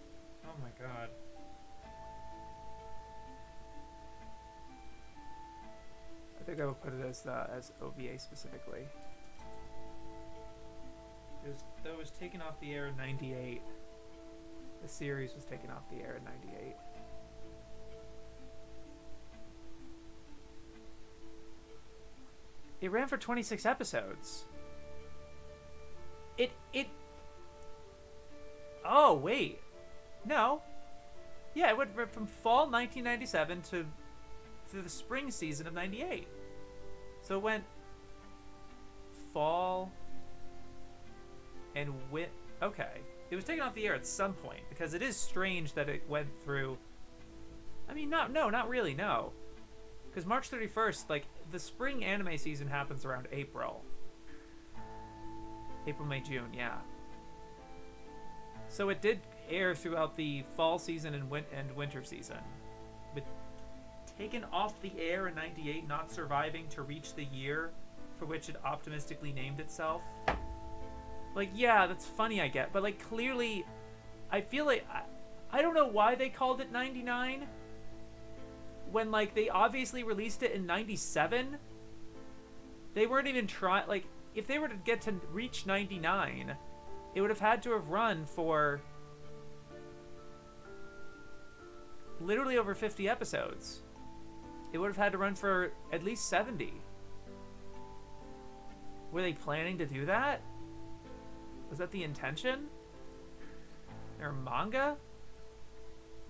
Oh my god. I think I would put it as OVA specifically. Though it was taken off the air in 98. The series was taken off the air in 98. It ran for 26 episodes. Oh, wait. No. Yeah, it went from fall 1997 to the spring season of 98. So it went fall and okay. It was taken off the air at some point because it is strange that it went through. I mean, not really, no. Because March 31st, like, the spring anime season happens around April. April, May, June, yeah. So it did air throughout the fall season and winter season. With taken off the air in 98, not surviving to reach the year for which it optimistically named itself. Like, yeah, that's funny, I get. But, like, clearly, I feel like... I don't know why they called it 99... when, like, they obviously released it in 97. They weren't even trying, like, if they were to get to reach 99, it would have had to have run for literally over 50 episodes. It would have had to run for at least 70. Were they planning to do that? Was that the intention? There manga?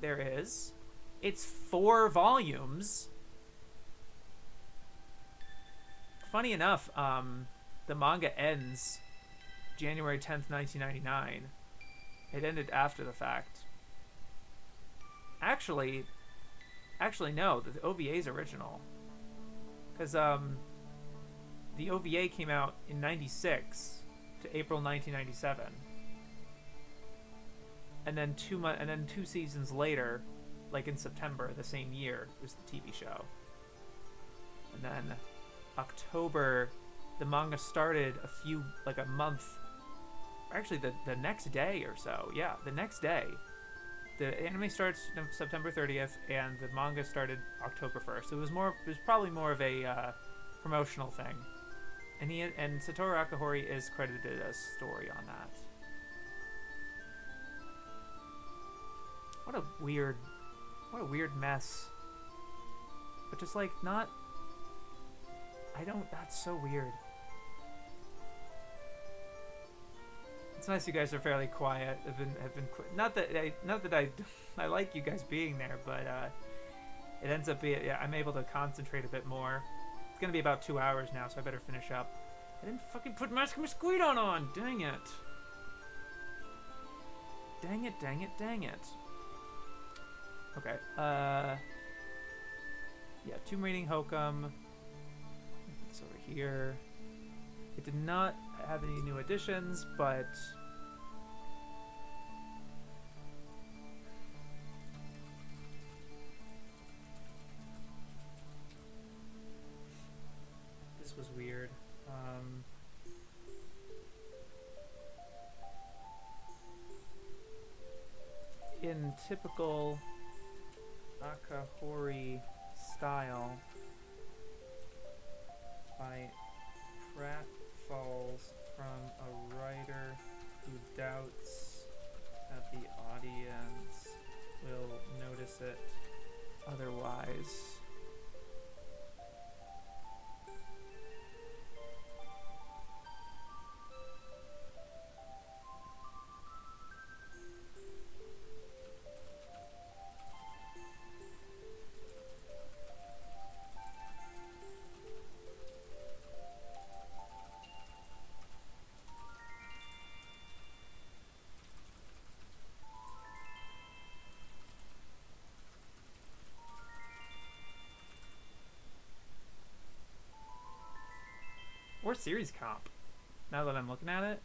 There is. It's 4 volumes. funny enough, the manga ends January 10th, 1999. It ended after the fact. Actually, no. The OVA is original, because the OVA came out in '96 to April 1997, and then 2 seasons later, like in September the same year, was the TV show. And then October, the manga started a month, actually the next day or so. Yeah, the next day. The anime starts September 30th, and the manga started October 1st. It was probably more of a promotional thing. And Satoru Akahori is credited as story on that. What a weird mess. But just like not. That's so weird. It's nice you guys are fairly quiet. Not that I like you guys being there, but it ends up being, I'm able to concentrate a bit more. It's gonna be about 2 hours now, so I better finish up. I didn't fucking put Mask of Mosquito on! Dang it. Dang it. Okay, yeah, Tomb Raiding Hokum. It's over here. It did not have any new additions, but this was weird. In typical Akahori style, by pratfalls from a writer who doubts that the audience will notice it otherwise. Or series comp, now that I'm looking at it.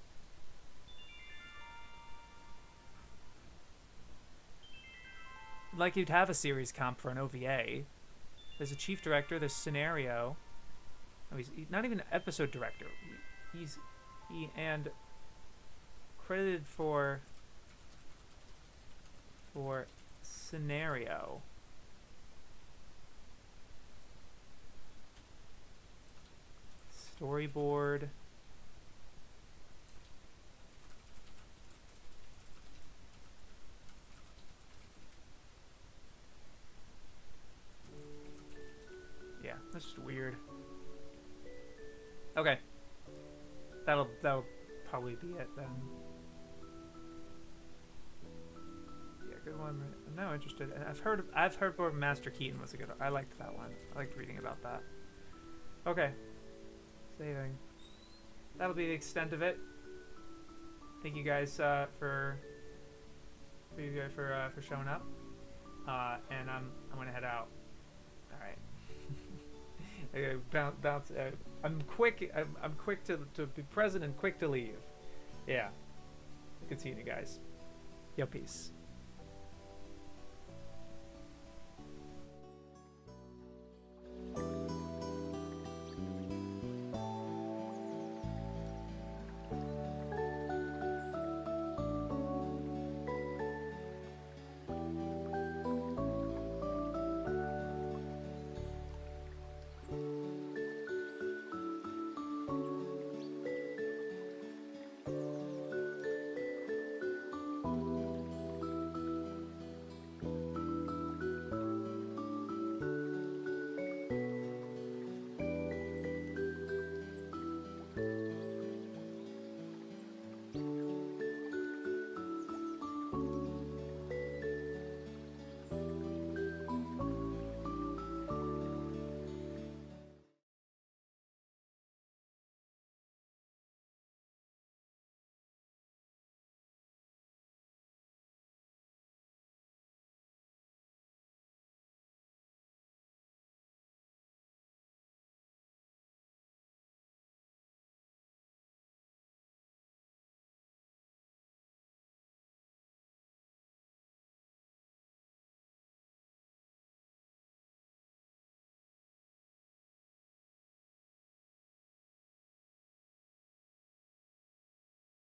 Like you'd have a series comp for an OVA. There's a chief director, there's scenario. Oh, he's not even an episode director. And credited for scenario. Storyboard. Yeah, that's just weird. Okay. That'll probably be it then. Yeah, good one. I'm now interested. And I've heard where Master Keaton was a good one. I liked that one. I liked reading about that. Okay. Saving. That'll be the extent of it. Thank you guys for showing up. And I'm gonna head out. All right. Bounce. I'm quick. I'm quick to be present and quick to leave. Yeah. Good seeing you guys. Yo, peace.